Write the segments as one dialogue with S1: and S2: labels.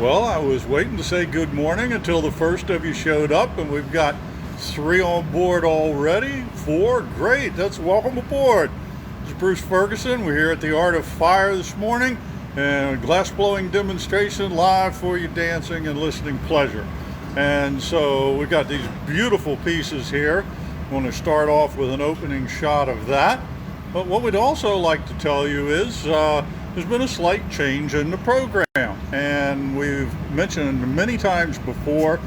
S1: Well, I was waiting to say good morning until the first of you showed up, and we've got 3 on board already. 4, great, that's welcome aboard. This is Bruce Ferguson. We're here at the Art of Fire this morning, and a glass blowing demonstration live for your dancing and listening pleasure. And so we've got these beautiful pieces here. I want to start off with an opening shot of that. But what we'd also like to tell you is there's been a slight change in the program, and we've mentioned many times before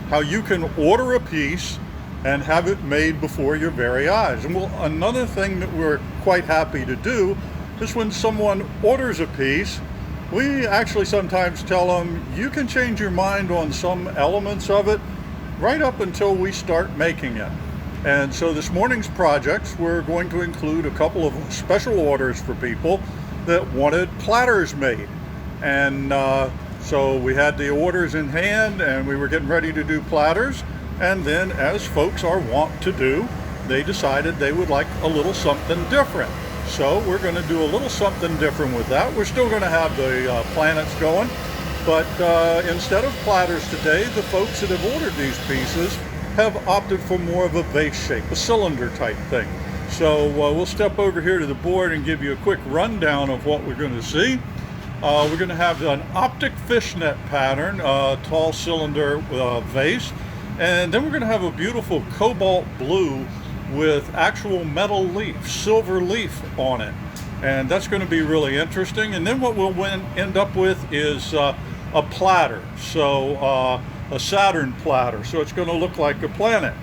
S1: how you can order a piece and have it made before your very eyes. And well, another thing that we're quite happy to do is when someone orders a piece, we actually sometimes tell them you can change your mind on some elements of it right up until we start making it. And so this morning's projects, we're going to include a couple of special orders for people that wanted platters made. And so we had the orders in hand and we were getting ready to do platters. And then, as folks are wont to do, they decided they would like a little something different. So we're going to do a little something different with that. We're still going to have the planets going, but instead of platters today, the folks that have ordered these pieces have opted for more of a vase shape, a cylinder type thing. So we'll step over here to the board and give you a quick rundown of what we're going to see. We're going to have an optic fishnet pattern, tall cylinder vase, and then we're going to have a beautiful cobalt blue with actual metal leaf, silver leaf on it. And that's going to be really interesting. And then what we'll end up with is a platter. So a Saturn platter, so it's going to look like a planet.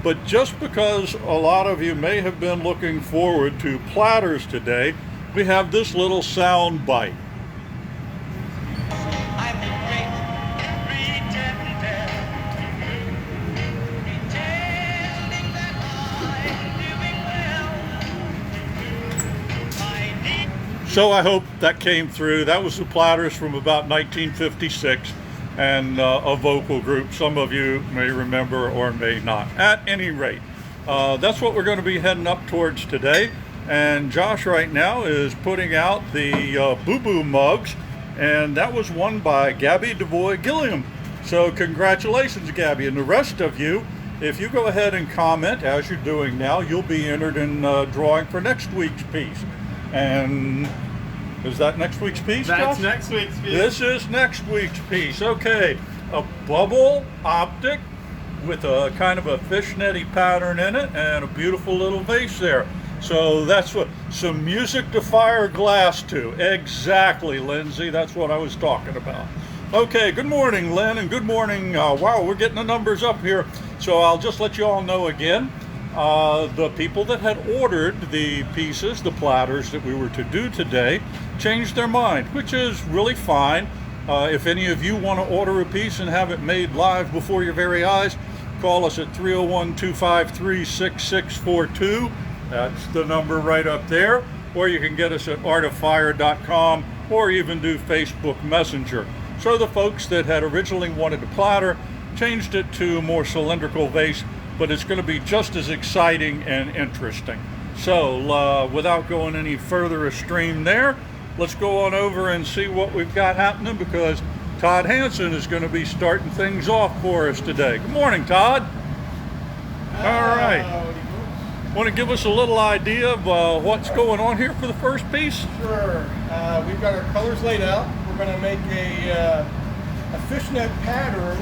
S1: But just because a lot of you may have been looking forward to platters today, we have this little sound bite. So I hope that came through. That was the platters from about 1956. And a vocal group some of you may remember or may not. At any rate, that's what we're going to be heading up towards today. And Josh right now is putting out the Boo Boo mugs, and that was won by Gabby DeVoy Gilliam. So congratulations, Gabby. And the rest of you, if you go ahead and comment as you're doing now, you'll be entered in drawing for next week's piece. And is that next week's piece,
S2: That's
S1: Josh?
S2: next week's piece.
S1: This is next week's piece. Okay, a bubble optic with a kind of a fishnetty pattern in it and a beautiful little vase there. So that's what, some music to fire glass to. Exactly, Lindsay, that's what I was talking about. Okay, good morning, Lynn, and good morning. Wow, we're getting the numbers up here. So I'll just let you all know again. The people that had ordered the pieces, the platters that we were to do today, changed their mind, which is really fine. If any of you want to order a piece and have it made live before your very eyes, call us at 301-253-6642. That's the number right up there. Or you can get us at artoffire.com or even do Facebook Messenger. So the folks that had originally wanted a platter changed it to a more cylindrical vase, but it's going to be just as exciting and interesting. So without going any further astream there, let's go on over and see what we've got happening, because Todd Hansen is going to be starting things off for us today. Good morning, Todd. All right. Want to give us a little idea of what's going on here for the first piece?
S2: Sure. We've got our colors laid out. We're going to make a fishnet pattern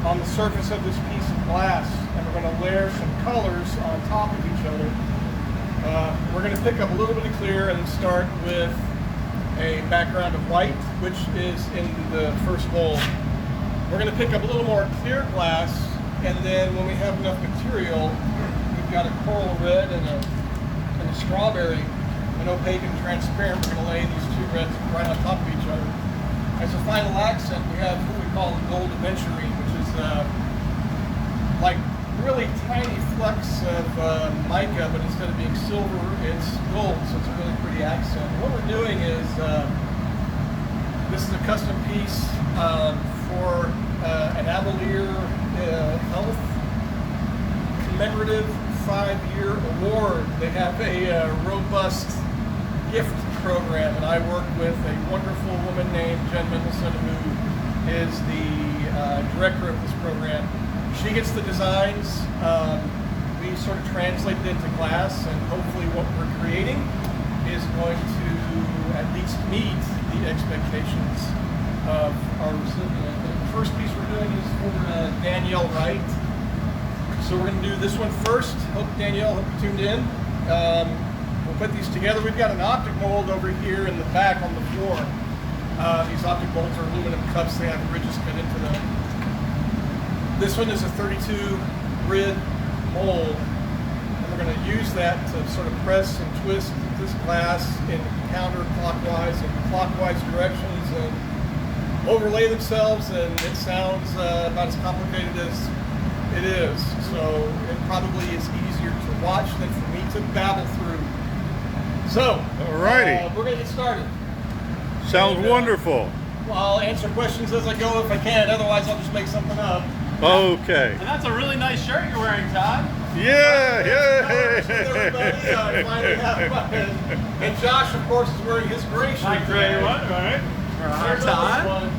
S2: on the surface of this piece of glass, and we're going to layer some colors on top of each other. We're going to pick up a little bit of clear and start with a background of white, which is in the first bowl. We're going to pick up a little more clear glass, and then when we have enough material, we've got a coral red and a strawberry, an opaque and transparent. We're going to lay these two reds right on top of each other. As a final accent, we have what we call a gold aventurine, which is like really tiny flecks of mica, but instead of being silver, it's gold, so it's a really pretty accent. What we're doing is, this is a custom piece for an Avalier Health commemorative 5-year award. They have a robust gift program, and I work with a wonderful woman named Jen Mendelson, who is the director of this program. She gets the designs. We sort of translate it into glass, and hopefully what we're creating is going to at least meet the expectations of our recipient. The first piece we're doing is for Danielle Wright. So we're going to do this one first. Danielle, hope you tuned in. We'll put these together. We've got an optic mold over here in the back on the floor. These optic molds are aluminum cups. They have ridges cut into them. This one is a 32 grid mold, and we're going to use that to sort of press and twist this glass in counterclockwise and clockwise directions and overlay themselves, and it sounds about as complicated as it is. So it probably is easier to watch than for me to babble through. So,
S1: alrighty,
S2: we're going to get started.
S1: Sounds wonderful.
S2: Well, I'll answer questions as I go if I can, otherwise I'll just make something up.
S1: Okay.
S3: And that's a really nice shirt you're wearing, Todd.
S1: Yeah,
S2: And Josh, of course, is wearing his gray shirt.
S3: My gray one, right?
S2: There's
S3: Todd.
S2: one.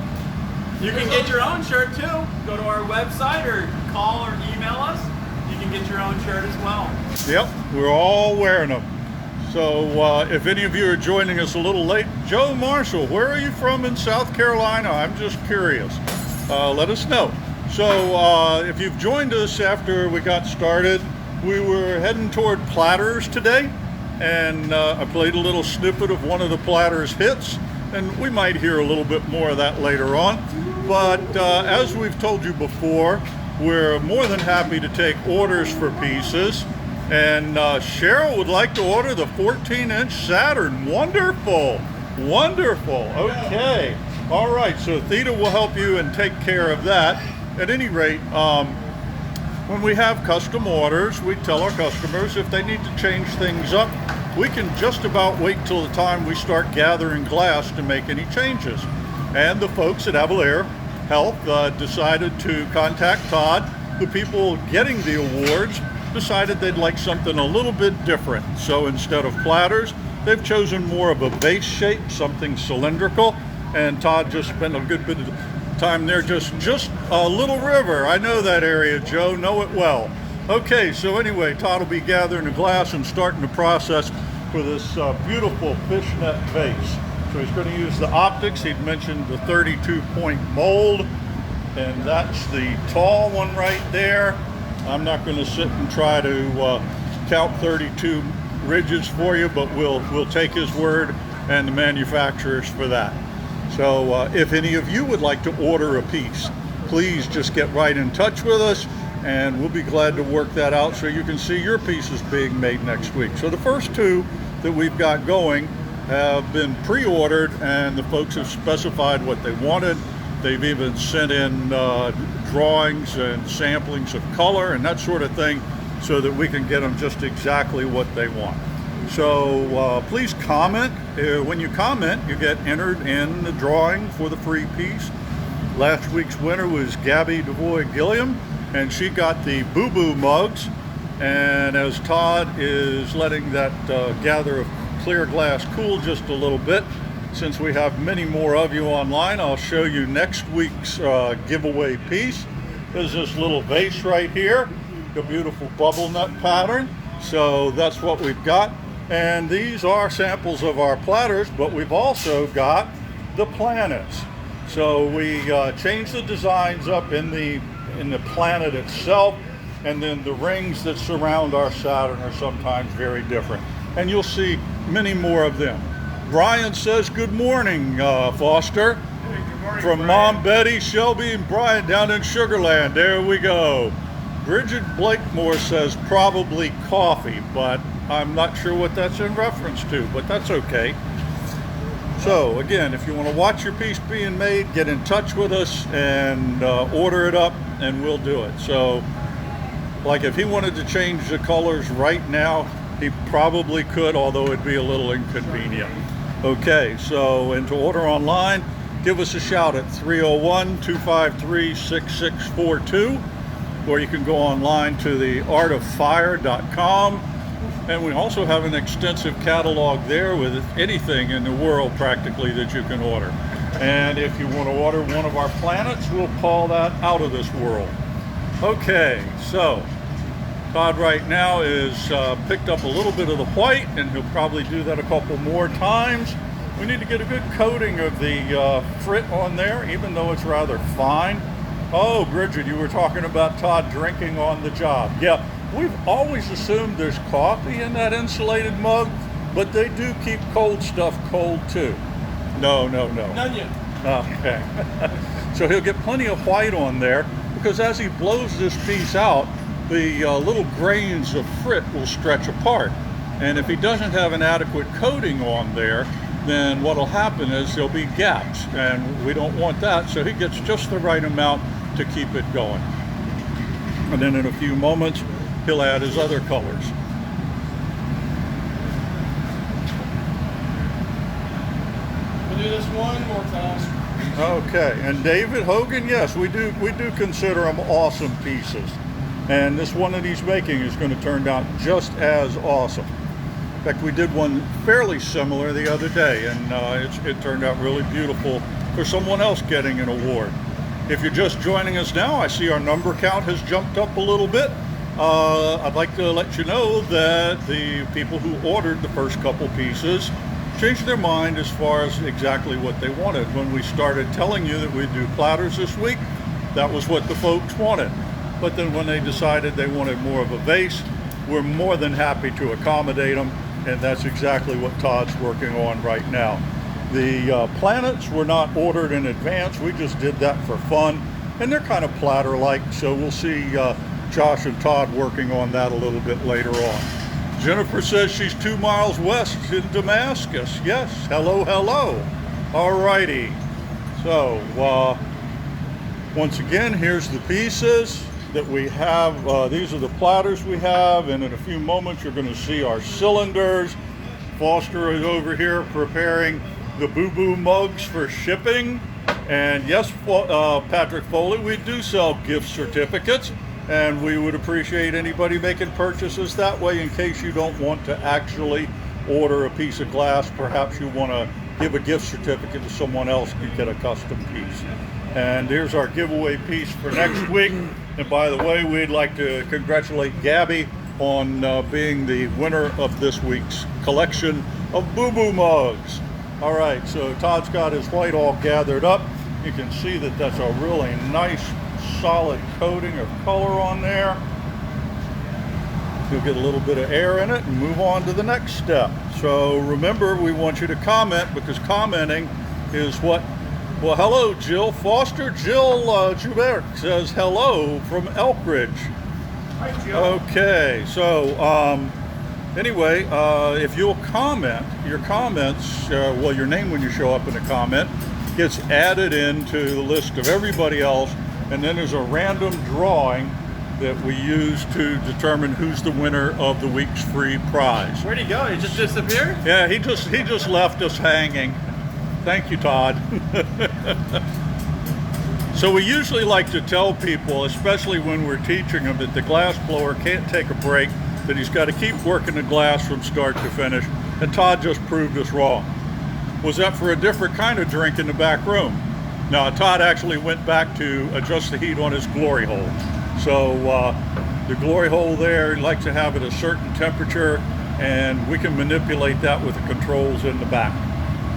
S3: You can get your own shirt too. Go to our website or call or email us. You can get your own shirt as well.
S1: Yep, we're all wearing them. So if any of you are joining us a little late, Joe Marshall, where are you from in South Carolina? I'm just curious. Let us know. So if you've joined us after we got started, we were heading toward Platters today, and I played a little snippet of one of the Platters hits, and we might hear a little bit more of that later on. But as we've told you before, we're more than happy to take orders for pieces. And Cheryl would like to order the 14-inch Saturn. Wonderful, wonderful. Okay, all right. So Theta will help you and take care of that. At any rate, when we have custom orders, we tell our customers if they need to change things up, we can just about wait till the time we start gathering glass to make any changes. And the folks at Avalair Health decided to contact Todd. The people getting the awards decided they'd like something a little bit different. So instead of platters, they've chosen more of a vase shape, something cylindrical. And Todd just spent a good bit of time there, just a little river. I know that area, Joe, know it well. Okay, so anyway, Todd will be gathering the glass and starting the process for this beautiful fishnet vase. So he's going to use the optics. He'd mentioned the 32-point mold, and that's the tall one right there. I'm not going to sit and try to count 32 ridges for you, but we'll take his word and the manufacturers for that. So if any of you would like to order a piece, please just get right in touch with us, and we'll be glad to work that out so you can see your pieces being made next week. So the first two that we've got going have been pre-ordered, and the folks have specified what they wanted. They've even sent in drawings and samplings of color and that sort of thing so that we can get them just exactly what they want. So please comment. When you comment, you get entered in the drawing for the free piece. Last week's winner was Gabby DeVoy-Gilliam, and she got the Boo Boo mugs. And as Todd is letting that gather of clear glass cool just a little bit, since we have many more of you online, I'll show you next week's giveaway piece. There's this little vase right here, the beautiful bubble nut pattern. So that's what we've got. And these are samples of our platters, but we've also got the planets. So we changed the designs up in the planet itself, and then the rings that surround our Saturn are sometimes very different. And you'll see many more of them. Brian says, good morning, Foster.
S2: Hey, good morning,
S1: From
S2: Brian.
S1: Mom Betty, Shelby, and Brian down in Sugarland. There we go. Bridget Blakemore says probably coffee, but I'm not sure what that's in reference to, but that's okay. So again, if you want to watch your piece being made, get in touch with us and order it up, and we'll do it. So like if he wanted to change the colors right now, he probably could, although it'd be a little inconvenient. Okay, so and to order online, give us a shout at 301-253-6642, or you can go online to theartoffire.com. And we also have an extensive catalog there with anything in the world practically that you can order. And if you want to order one of our planets, we'll call that out of this world. Okay, so Todd right now is picked up a little bit of the white, and he'll probably do that a couple more times. We need to get a good coating of the frit on there, even though it's rather fine. Oh, Bridget, you were talking about Todd drinking on the job. Yeah, we've always assumed there's coffee in that insulated mug, but they do keep cold stuff cold too. No.
S2: None yet.
S1: Okay. So he'll get plenty of white on there, because as he blows this piece out, the little grains of frit will stretch apart. And if he doesn't have an adequate coating on there, then what'll happen is there'll be gaps, and we don't want that, so he gets just the right amount to keep it going. And then in a few moments, he'll add his other colors.
S2: We'll do this one more time.
S1: Okay, and David Hogan, yes, we do consider them awesome pieces. And this one that he's making is going to turn out just as awesome. In fact, we did one fairly similar the other day, and it turned out really beautiful for someone else getting an award. If you're just joining us now, I see our number count has jumped up a little bit. I'd like to let you know that the people who ordered the first couple pieces changed their mind as far as exactly what they wanted. When we started telling you that we'd do platters this week, that was what the folks wanted. But then when they decided they wanted more of a vase, we're more than happy to accommodate them, and that's exactly what Todd's working on right now. The planets were not ordered in advance, we just did that for fun, and they're kind of platter-like, so we'll see Josh and Todd working on that a little bit later on. Jennifer says she's 2 miles west in Damascus. Yes, hello. Alrighty. So, once again, here's the pieces that we have. These are the platters we have, and in a few moments you're going to see our cylinders. Foster is over here preparing the boo-boo mugs for shipping. And yes, Patrick Foley, we do sell gift certificates, and we would appreciate anybody making purchases that way in case you don't want to actually order a piece of glass. Perhaps you want to give a gift certificate to someone else and get a custom piece. And here's our giveaway piece for next week. And by the way, we'd like to congratulate Gabby on being the winner of this week's collection of boo-boo mugs. All right, so Todd's got his white all gathered up. You can see that that's a really nice solid coating of color on there. You'll get a little bit of air in it and move on to the next step. So remember, we want you to comment, because commenting is what, well, hello Jill Foster. Jill Joubert says hello from Elkridge.
S2: Hi, Jill.
S1: Okay, so anyway, if you'll comment, your comments, well, your name when you show up in a comment gets added into the list of everybody else, and then there's a random drawing that we use to determine who's the winner of the week's free prize.
S3: Where'd he go? He just disappeared?
S1: Yeah, he just left us hanging. Thank you, Todd. So we usually like to tell people, especially when we're teaching them, that the glass blower can't take a break, that he's got to keep working the glass from start to finish, and Todd just proved us wrong. Was that for a different kind of drink in the back room? No, Todd actually went back to adjust the heat on his glory hole. So the glory hole there, he likes to have it a certain temperature, and we can manipulate that with the controls in the back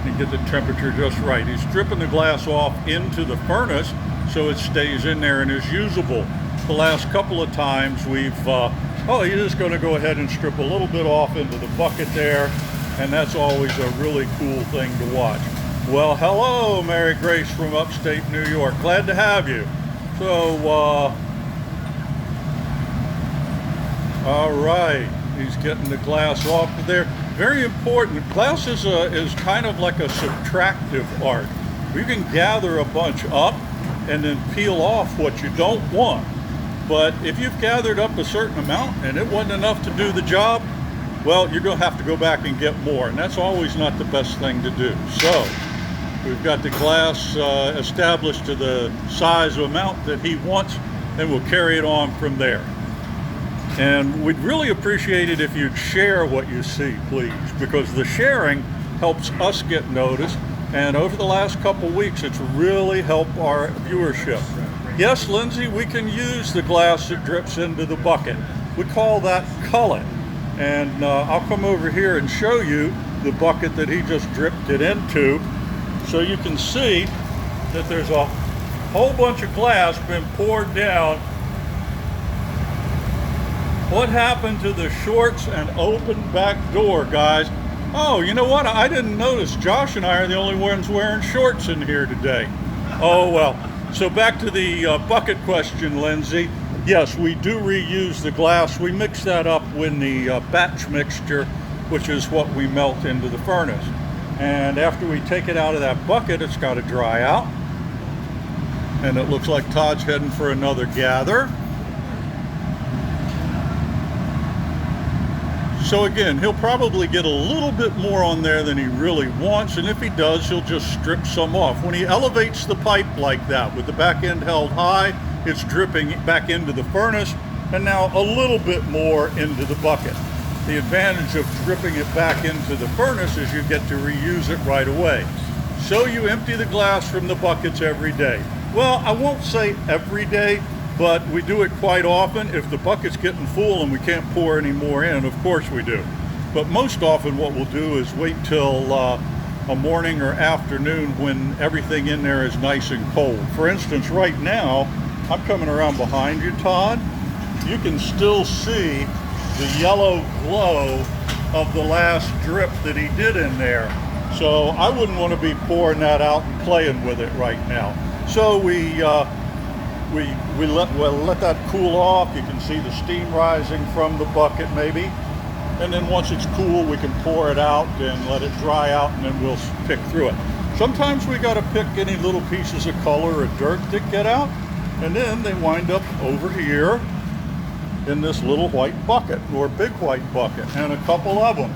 S1: and get the temperature just right. He's stripping the glass off into the furnace so it stays in there and is usable. The last couple of times we've, he's just going to go ahead and strip a little bit off into the bucket there, and that's always a really cool thing to watch. Well, hello, Mary Grace from upstate New York. Glad to have you. So, all right, he's getting the glass off of there. Very important. Glass is kind of like a subtractive art. You can gather a bunch up and then peel off what you don't want. But if you've gathered up a certain amount and it wasn't enough to do the job, well, you're going to have to go back and get more, and that's always not the best thing to do. So we've got the glass established to the size of amount that he wants, and we'll carry it on from there. And we'd really appreciate it if you'd share what you see, please, because the sharing helps us get noticed, And over the last couple weeks, it's really helped our viewership. Yes, Lindsay, we can use the glass that drips into the bucket. We call that cullet. And I'll come over here and show you the bucket that he just dripped it into, so you can see that there's a whole bunch of glass been poured down. What happened to the shorts and open back door, guys? Oh, you know what? I didn't notice. Josh and I are the only ones wearing shorts in here today. Oh, well. So back to the bucket question, Lindsay. Yes, we do reuse the glass. We mix that up with the batch mixture, which is what we melt into the furnace. And after we take it out of that bucket, it's got to dry out. And it looks like Todd's heading for another gather. So again, he'll probably get a little bit more on there than he really wants, and if he does, he'll just strip some off. When he elevates the pipe like that, with the back end held high, it's dripping back into the furnace, and now a little bit more into the bucket. The advantage of dripping it back into the furnace is you get to reuse it right away. So you empty the glass from the buckets every day. Well, I won't say every day, but we do it quite often. If the bucket's getting full and we can't pour any more in, of course we do. But most often what we'll do is wait till a morning or afternoon when everything in there is nice and cold. For instance, right now, I'm coming around behind you, Todd. You can still see the yellow glow of the last drip that he did in there. So I wouldn't want to be pouring that out and playing with it right now. So we'll let that cool off. You can see the steam rising from the bucket maybe. And then once it's cool, we can pour it out and let it dry out, and then we'll pick through it. Sometimes we got to pick any little pieces of color or dirt that get out, and then they wind up over here in this little white bucket, or big white bucket, and a couple of them.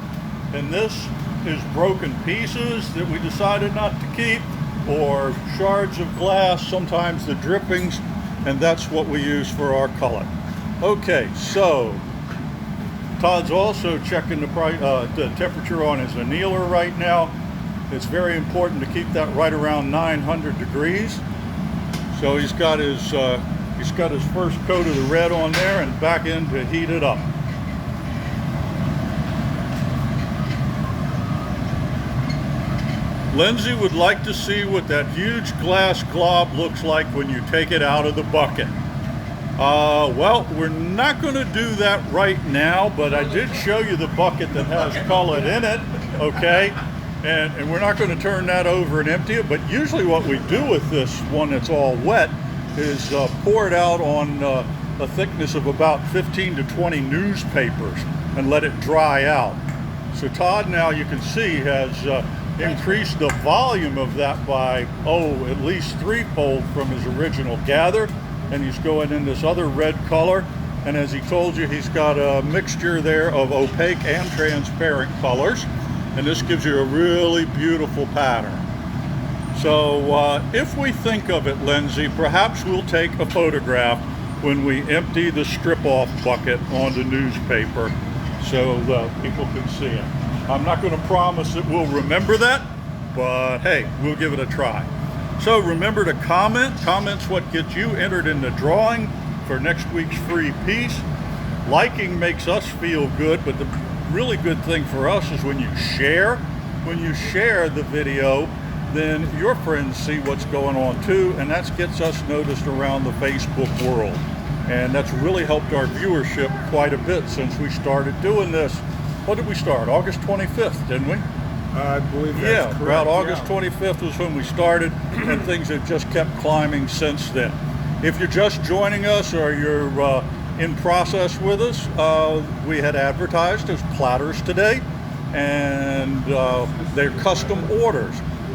S1: And this is broken pieces that we decided not to keep, or shards of glass, sometimes the drippings, and that's what we use for our cullet. Okay, so Todd's also checking the temperature on his annealer right now. It's very important to keep that right around 900 degrees. So he's got his first coat of the red on there and back in to heat it up. Lindsay would like to see what that huge glass glob looks like when you take it out of the bucket. Well, we're not going to do that right now, but I did show you the bucket that has cullet in it, okay? And we're not going to turn that over and empty it, but usually what we do with this one that's all wet is pour it out on a thickness of about 15 to 20 newspapers and let it dry out. So Todd, now you can see, has increased the volume of that by, at least threefold from his original gather. And he's going in this other red color. And as he told you, he's got a mixture there of opaque and transparent colors. And this gives you a really beautiful pattern. So if we think of it, Lindsay, perhaps we'll take a photograph when we empty the strip-off bucket onto newspaper so people can see it. I'm not going to promise that we'll remember that, but hey, we'll give it a try. So remember to comment. Comment's what gets you entered in the drawing for next week's free piece. Liking makes us feel good, but the really good thing for us is when you share. When you share the video, then your friends see what's going on too, and that gets us noticed around the Facebook world. And that's really helped our viewership quite a bit since we started doing this. What did we start? August 25th, didn't we?
S2: I believe that's correct.
S1: Around August 25th was when we started, and things have just kept climbing since then. If you're just joining us or you're in process with us, we had advertised as platters today, and they're custom orders,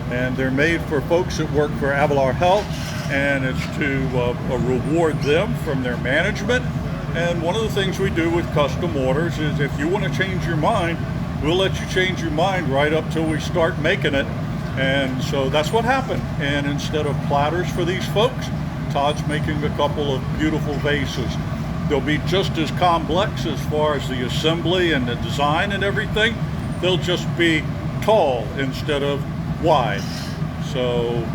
S1: and they're made for folks that work for Avalar Health, and it's to reward them from their management. And one of the things we do with custom orders is if you want to change your mind, we'll let you change your mind right up till we start making it. And so that's what happened. And instead of platters for these folks, Todd's making a couple of beautiful vases. They'll be just as complex as far as the assembly and the design and everything. They'll just be tall instead of wide. So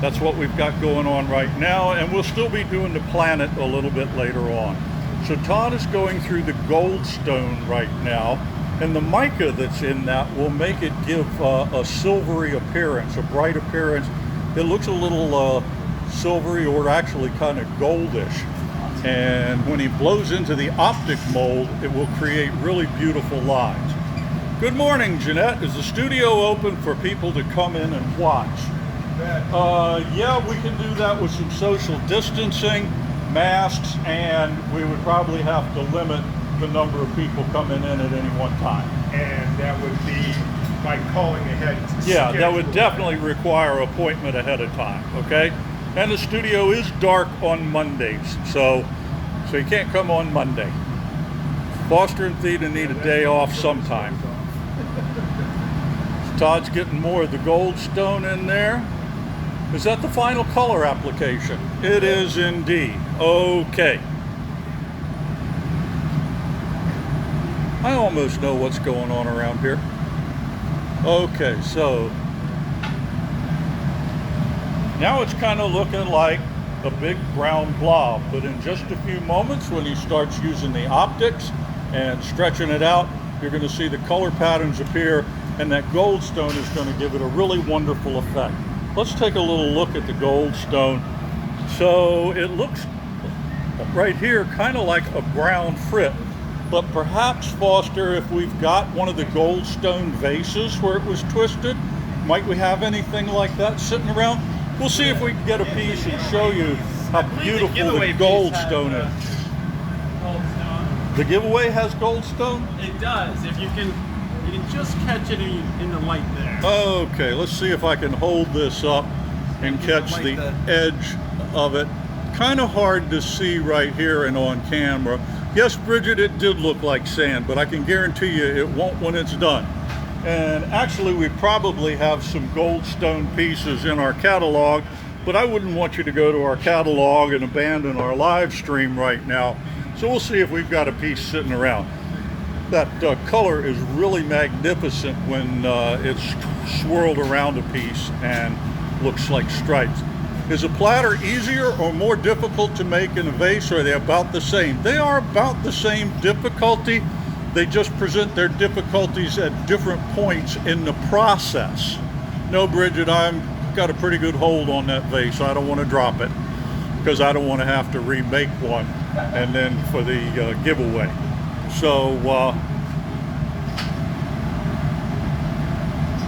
S1: that's what we've got going on right now, and we'll still be doing the planet a little bit later on. So Todd is going through the goldstone right now, and the mica that's in that will make it give a silvery appearance, a bright appearance. It looks a little silvery, or actually kind of goldish. And when he blows into the optic mold, it will create really beautiful lines. Good morning, Jeanette. Is the studio open for people to come in and watch? Yeah, we can do that with some social distancing, masks, and we would probably have to limit the number of people coming in at any one time.
S2: And that would be by calling ahead.
S1: Yeah, that would definitely require an appointment ahead of time, okay? And the studio is dark on Mondays, so you can't come on Monday. Foster and Theta need a day off sometime. Todd's getting more of the goldstone in there. Is that the final color application? It is indeed. Okay. I almost know what's going on around here. Okay, so now it's kind of looking like a big brown blob, but in just a few moments when he starts using the optics and stretching it out, you're going to see the color patterns appear, and that goldstone is going to give it a really wonderful effect. Let's take a little look at the goldstone. So it looks right here kind of like a brown frit, but perhaps, Foster, if we've got one of the goldstone vases where it was twisted, might we have anything like that sitting around? We'll see if we can get a piece and show you how beautiful the goldstone is.
S3: Goldstone.
S1: The giveaway has goldstone?
S3: It does. If you can just catch it in the light there.
S1: Okay, let's see if I can hold this up and catch the edge of it. Kind of hard to see right here and on camera. Yes, Bridget, it did look like sand, but I can guarantee you it won't when it's done. And actually, we probably have some goldstone pieces in our catalog, but I wouldn't want you to go to our catalog and abandon our live stream right now. So we'll see if we've got a piece sitting around. That color is really magnificent when it's swirled around a piece and looks like stripes. Is a platter easier or more difficult to make in a vase, or are they about the same? They are about the same difficulty. They just present their difficulties at different points in the process. No, Bridget, I've got a pretty good hold on that vase. I don't want to drop it because I don't want to have to remake one and then for the giveaway. So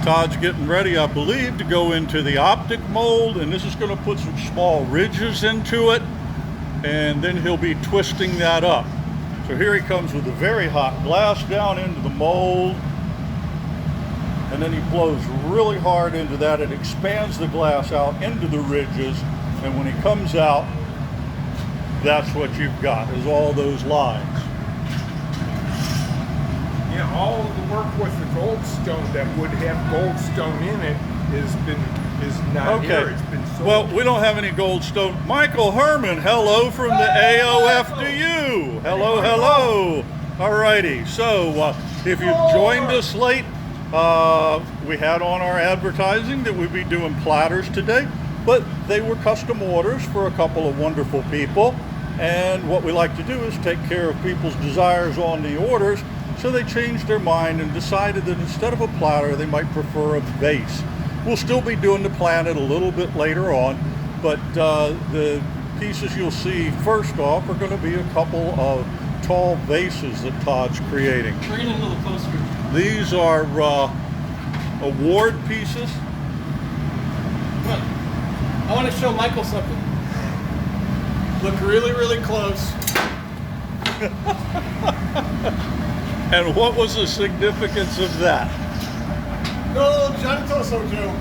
S1: Todd's getting ready, I believe, to go into the optic mold, and this is going to put some small ridges into it, and then he'll be twisting that up. So here he comes with a very hot glass down into the mold, and then he blows really hard into that. It expands the glass out into the ridges, and when he comes out, that's what you've got, is all those lines.
S2: Yeah, all of the work with the goldstone that would have goldstone in it is not here. It's been sold.
S1: Well, we don't have any goldstone. Michael Herman, hello from the AOF to you. Hello, hello. All righty. So if you've joined us late, we had on our advertising that we'd be doing platters today, but they were custom orders for a couple of wonderful people. And what we like to do is take care of people's desires on the orders. So they changed their mind and decided that instead of a platter, they might prefer a vase. We'll still be doing the planet a little bit later on, but the pieces you'll see first off are going to be a couple of tall vases that Todd's creating.
S3: Bring it in a little closer.
S1: These are award pieces.
S2: I want to show Michael something. Look really, really close.
S1: And what was the significance of that?
S2: No, Johnny Toso joke.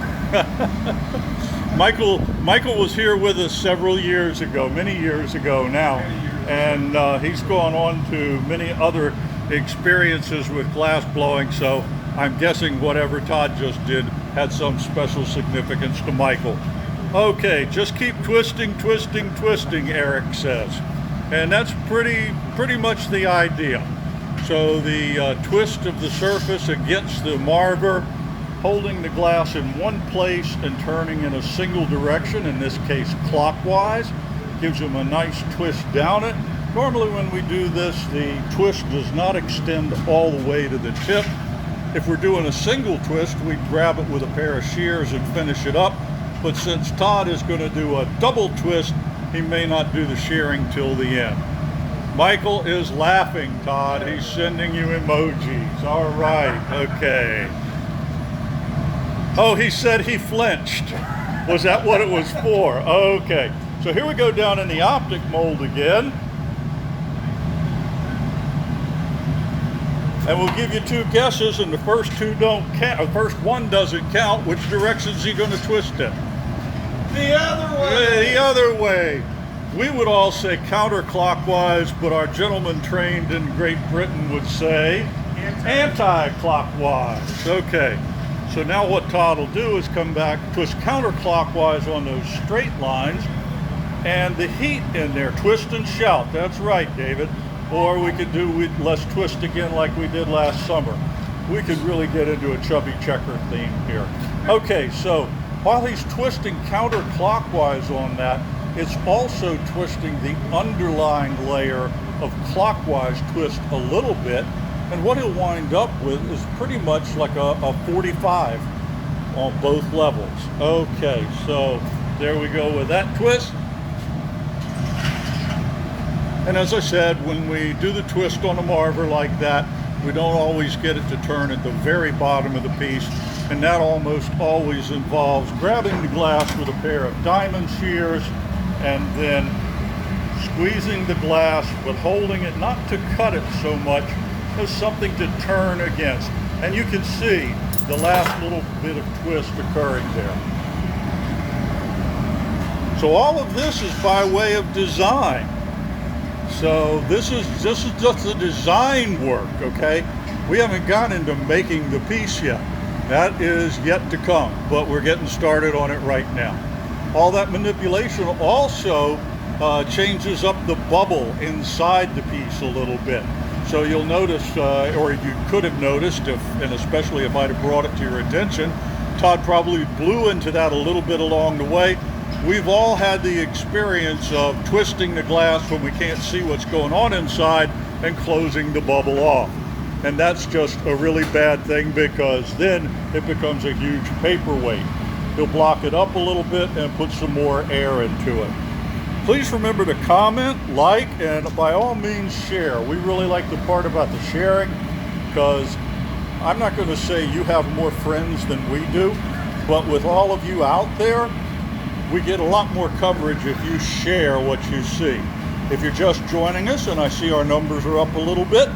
S1: Michael was here with us several years ago, many years ago now, and he's gone on to many other experiences with glass blowing, so I'm guessing whatever Todd just did had some special significance to Michael. Okay, just keep twisting, twisting, twisting, Eric says. And that's pretty much the idea. So the twist of the surface against the marver holding the glass in one place and turning in a single direction, in this case clockwise. Gives them a nice twist down it. Normally when we do this, the twist does not extend all the way to the tip. If we're doing a single twist, we'd grab it with a pair of shears and finish it up. But since Todd is going to do a double twist, he may not do the shearing till the end. Michael is laughing, Todd. He's sending you emojis. All right, okay. Oh, he said he flinched. Was that what it was for? Okay. So here we go down in the optic mold again. And we'll give you two guesses, and the first two don't count. The first one doesn't count. Which direction is he going to twist it?
S2: The other way.
S1: The other way. We would all say counterclockwise, but our gentleman trained in Great Britain would say anti-clockwise. Okay. So now what Todd will do is come back, twist counterclockwise on those straight lines, and the heat in there, twist and shout. That's right, David. Or we could do let's twist again like we did last summer. We could really get into a chubby checker theme here. Okay, so while he's twisting counterclockwise on that, it's also twisting the underlying layer of clockwise twist a little bit. And what he'll wind up with is pretty much like a 45 on both levels. Okay, so there we go with that twist. And as I said, when we do the twist on a marver like that, we don't always get it to turn at the very bottom of the piece. And that almost always involves grabbing the glass with a pair of diamond shears and then squeezing the glass, but holding it not to cut it so much as something to turn against. And you can see the last little bit of twist occurring there. So all of this is by way of design. So this is just the design work, okay? We haven't gotten into making the piece yet. That is yet to come, but we're getting started on it right now. All that manipulation also changes up the bubble inside the piece a little bit. So you'll notice, or you could have noticed, and especially if I'd have brought it to your attention, Todd probably blew into that a little bit along the way. We've all had the experience of twisting the glass when we can't see what's going on inside and closing the bubble off. And that's just a really bad thing, because then it becomes a huge paperweight. You'll block it up a little bit and put some more air into it. Please remember to comment, like, and by all means share. We really like the part about the sharing, because I'm not going to say you have more friends than we do, but with all of you out there, we get a lot more coverage if you share what you see. If you're just joining us, and I see our numbers are up a little bit,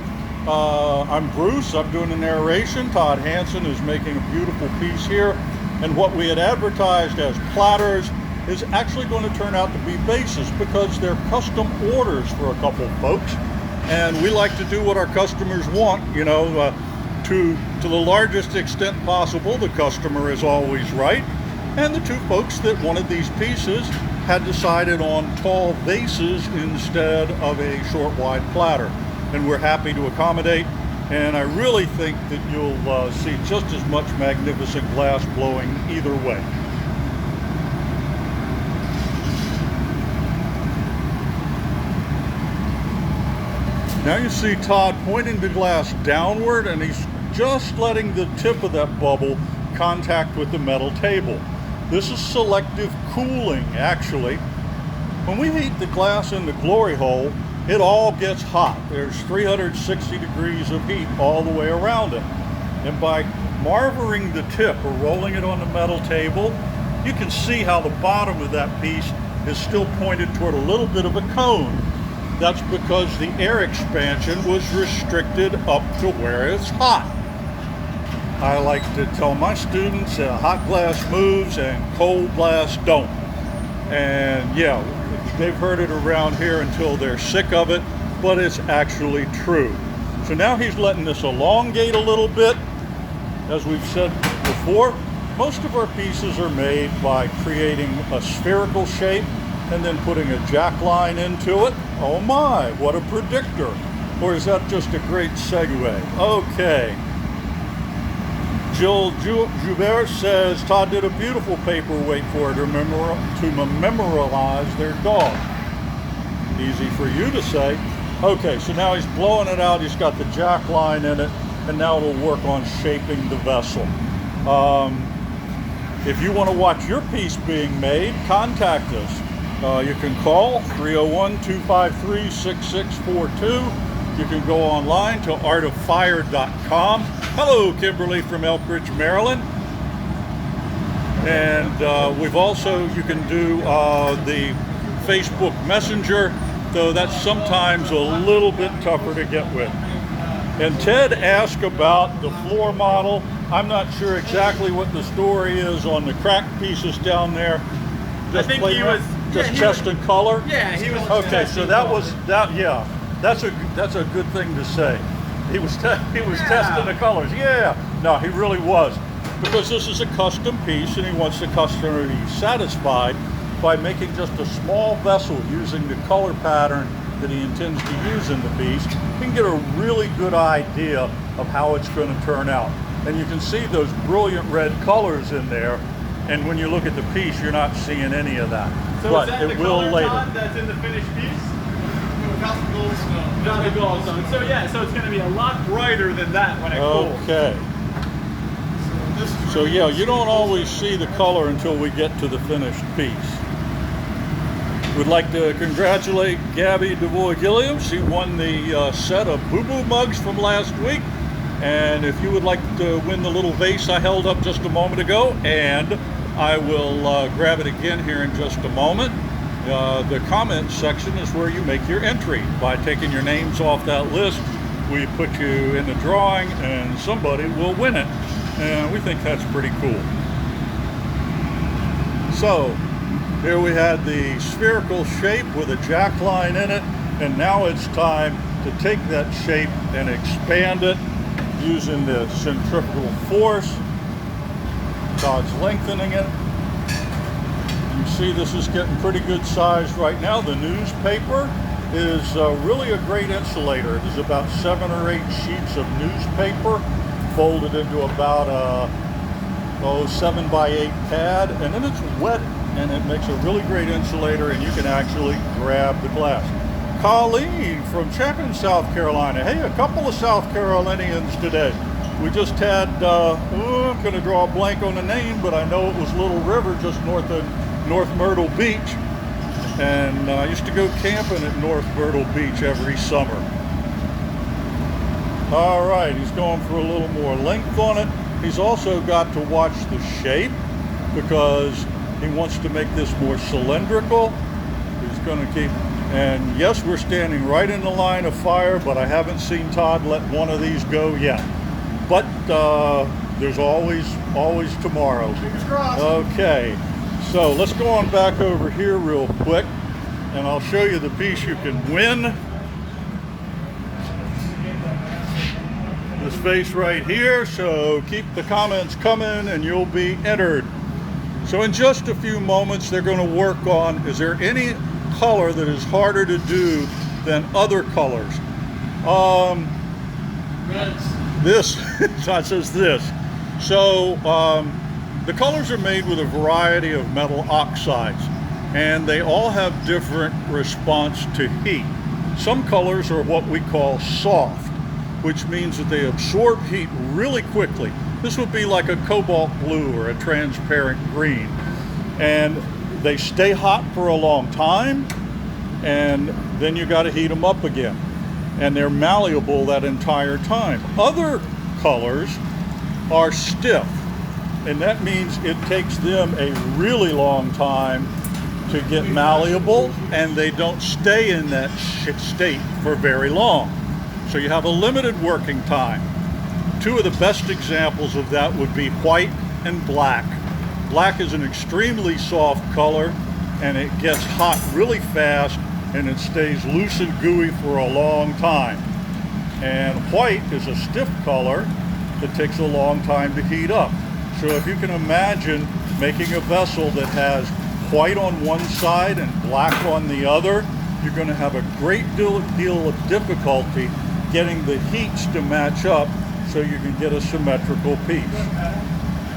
S1: I'm Bruce, I'm doing the narration. Todd Hansen is making a beautiful piece here, and what we had advertised as platters is actually going to turn out to be bases, because they're custom orders for a couple folks, and we like to do what our customers want, you know, to the largest extent possible. The customer is always right. And the two folks that wanted these pieces had decided on tall vases instead of a short, wide platter. And we're happy to accommodate. And I really think that you'll see just as much magnificent glass blowing either way. Now you see Todd pointing the glass downward, and he's just letting the tip of that bubble contact with the metal table. This is selective cooling, actually. When we heat the glass in the glory hole, it all gets hot. There's 360 degrees of heat all the way around it. And by marvering the tip or rolling it on the metal table, you can see how the bottom of that piece is still pointed toward a little bit of a cone. That's because the air expansion was restricted up to where it's hot. I like to tell my students hot glass moves and cold glass don't. And yeah, they've heard it around here until they're sick of it, but it's actually true. So now he's letting this elongate a little bit. As we've said before, most of our pieces are made by creating a spherical shape and then putting a jack line into it. Oh my, what a predictor. Or is that just a great segue? Okay. Jill Joubert says Todd did a beautiful paperweight for her to memorialize their dog. Easy for you to say. Okay, so now he's blowing it out. He's got the jack line in it, and now it'll work on shaping the vessel. If you want to watch your piece being made, contact us. You can call 301-253-6642. You can go online to artoffire.com. Hello, Kimberly from Elkridge, Maryland. And we've also, you can do the Facebook Messenger, though that's sometimes a little bit tougher to get with. And Ted asked about the floor model. I'm not sure exactly what the story is on the cracked pieces down there. Just
S3: I think he was
S1: just testing color.
S3: Yeah, he was.
S1: Okay, so that was that. Yeah, that's a good thing to say. He was testing the colors. Yeah, no, he really was, because this is a custom piece, and he wants the customer to be satisfied by making just a small vessel using the color pattern that he intends to use in the piece. You can get a really good idea of how it's going to turn out. And you can see those brilliant red colors in there. And when you look at the piece, you're not seeing any of that.
S3: So
S1: but
S3: is that
S1: it
S3: the
S1: will
S3: color,
S1: later.
S3: Todd, that's in the finished piece?
S2: Without the goldstone.
S3: Without the goldstone. So yeah, so it's going to be a lot brighter than that when it cools.
S1: Okay. So yeah, you don't always see the color until we get to the finished piece. We'd like to congratulate Gabby DeVoy-Gilliam. She won the set of Boo Boo mugs from last week. And if you would like to win the little vase I held up just a moment ago, and I will grab it again here in just a moment, the comments section is where you make your entry. By taking your names off that list, we put you in the drawing and somebody will win it. And we think that's pretty cool. So, here we had the spherical shape with a jack line in it, and now it's time to take that shape and expand it using the centrifugal force. Todd's lengthening it. You see this is getting pretty good size right now. The newspaper is really a great insulator. It is about 7 or 8 sheets of newspaper folded into about a 7 by 8 pad, and then it's wet, and it makes a really great insulator, and you can actually grab the glass. Colleen from Chapin, South Carolina. Hey, a couple of South Carolinians today. We just had, I'm going to draw a blank on the name, but I know it was Little River just north of North Myrtle Beach. And I used to go camping at North Myrtle Beach every summer. All right, he's going for a little more length on it. He's also got to watch the shape because he wants to make this more cylindrical. He's going to keep, and yes, we're standing right in the line of fire, but I haven't seen Todd let one of these go yet. But there's always tomorrow.
S2: Fingers crossed.
S1: Okay, so let's go on back over here real quick, and I'll show you the piece you can win. This face right here, so keep the comments coming and you'll be entered. So in just a few moments they're going to work on, is there any color that is harder to do than other colors? This, Todd says this. So the colors are made with a variety of metal oxides, and they all have different response to heat. Some colors are what we call soft, which means that they absorb heat really quickly. This would be like a cobalt blue or a transparent green. And they stay hot for a long time, and then you got to heat them up again. And they're malleable that entire time. Other colors are stiff, and that means it takes them a really long time to get malleable, and they don't stay in that state for very long. So you have a limited working time. Two of the best examples of that would be white and black. Black is an extremely soft color, and it gets hot really fast, and it stays loose and gooey for a long time. And white is a stiff color that takes a long time to heat up. So if you can imagine making a vessel that has white on one side and black on the other, you're going to have a great deal of difficulty getting the heats to match up so you can get a symmetrical piece.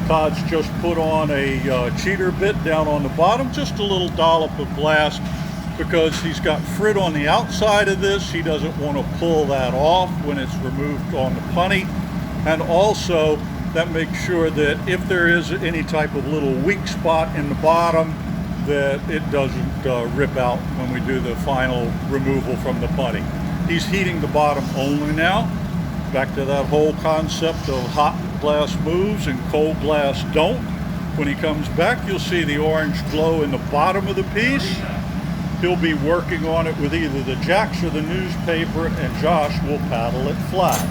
S1: Todd's just put on a cheater bit down on the bottom, just a little dollop of glass, because he's got frit on the outside of this. He doesn't want to pull that off when it's removed on the punny. And also that makes sure that if there is any type of little weak spot in the bottom, that it doesn't rip out when we do the final removal from the punny. He's heating the bottom only now. Back to that whole concept of hot glass moves and cold glass don't. When he comes back, you'll see the orange glow in the bottom of the piece. He'll be working on it with either the jacks or the newspaper, and Josh will paddle it flat.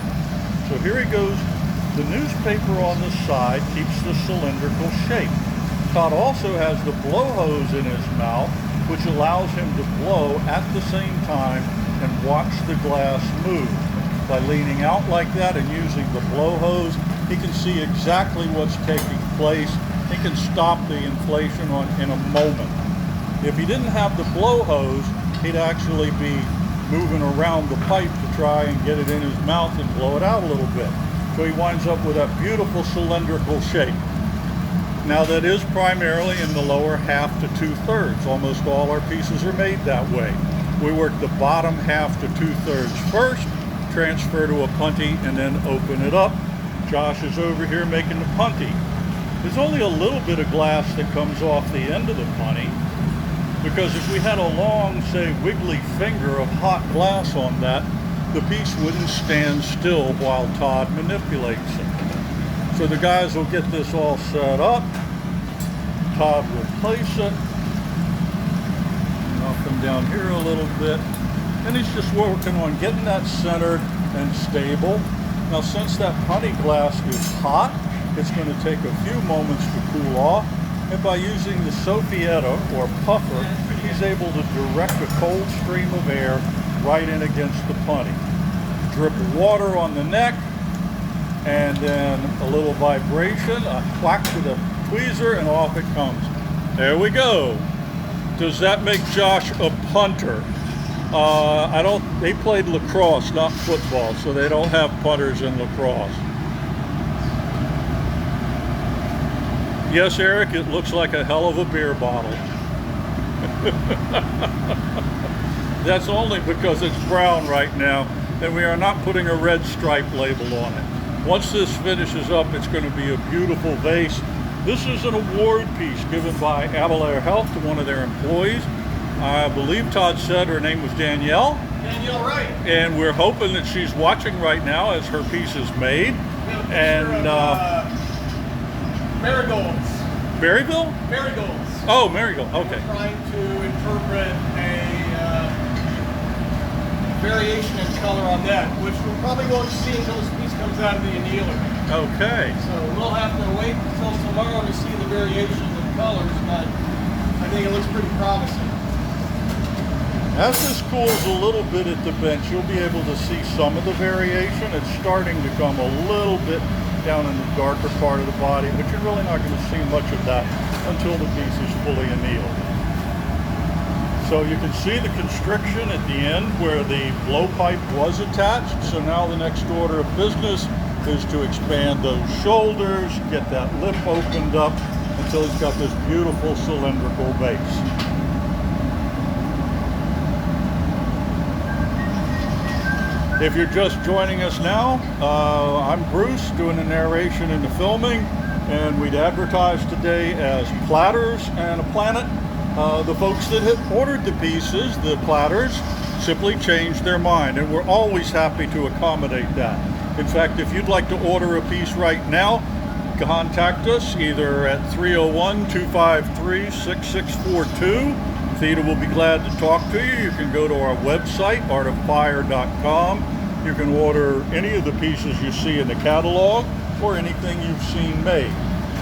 S1: So here he goes. The newspaper on the side keeps the cylindrical shape. Todd also has the blow hose in his mouth, which allows him to blow at the same time and watch the glass move. By leaning out like that and using the blow hose, he can see exactly what's taking place. He can stop the inflation in a moment. If he didn't have the blow hose, he'd actually be moving around the pipe to try and get it in his mouth and blow it out a little bit. So he winds up with that beautiful cylindrical shape. Now that is primarily in the lower half to 2/3. Almost all our pieces are made that way. We work the bottom half to 2/3 first, transfer to a punty, and then open it up. Josh is over here making the punty. There's only a little bit of glass that comes off the end of the punty, because if we had a long, say, wiggly finger of hot glass on that, the piece wouldn't stand still while Todd manipulates it. So the guys will get this all set up. Todd will place it. And I'll come down here a little bit. And he's just working on getting that centered and stable. Now, since that punty glass is hot, it's going to take a few moments to cool off. And by using the soffietta or puffer, he's able to direct a cold stream of air right in against the punty. Drip of water on the neck, and then a little vibration, a whack with a tweezer, and off it comes. There we go. Does that make Josh a punter? They played lacrosse, not football, so they don't have punters in lacrosse. Yes, Eric, it looks like a hell of a beer bottle. That's only because it's brown right now, and we are not putting a red stripe label on it. Once this finishes up, it's going to be a beautiful vase. This is an award piece given by Abelair Health to one of their employees. I believe Todd said her name was Danielle.
S2: Danielle, right.
S1: And we're hoping that she's watching right now as her piece is made. And
S2: marigolds.
S1: Berryville?
S2: Marigolds.
S1: Oh, marigold. Okay.
S2: We're trying to interpret a variation in color on that, which we probably won't see until this piece comes out of the annealer.
S1: Okay.
S2: So we'll have to wait until tomorrow to see the variation in colors, but I think it looks pretty promising.
S1: As this cools a little bit at the bench, you'll be able to see some of the variation. It's starting to come a little bit down in the darker part of the body, but you're really not going to see much of that until the piece is fully annealed. So you can see the constriction at the end where the blowpipe was attached. So now the next order of business is to expand those shoulders, get that lip opened up until it's got this beautiful cylindrical base. If you're just joining us now, I'm Bruce doing the narration and the filming, and we'd advertise today as Platters and a Planet. The folks that had ordered the pieces, the platters, simply changed their mind, and we're always happy to accommodate that. In fact, if you'd like to order a piece right now, contact us either at 301-253-6642. Theta will be glad to talk to you. You can go to our website, artoffire.com. You can order any of the pieces you see in the catalog or anything you've seen made.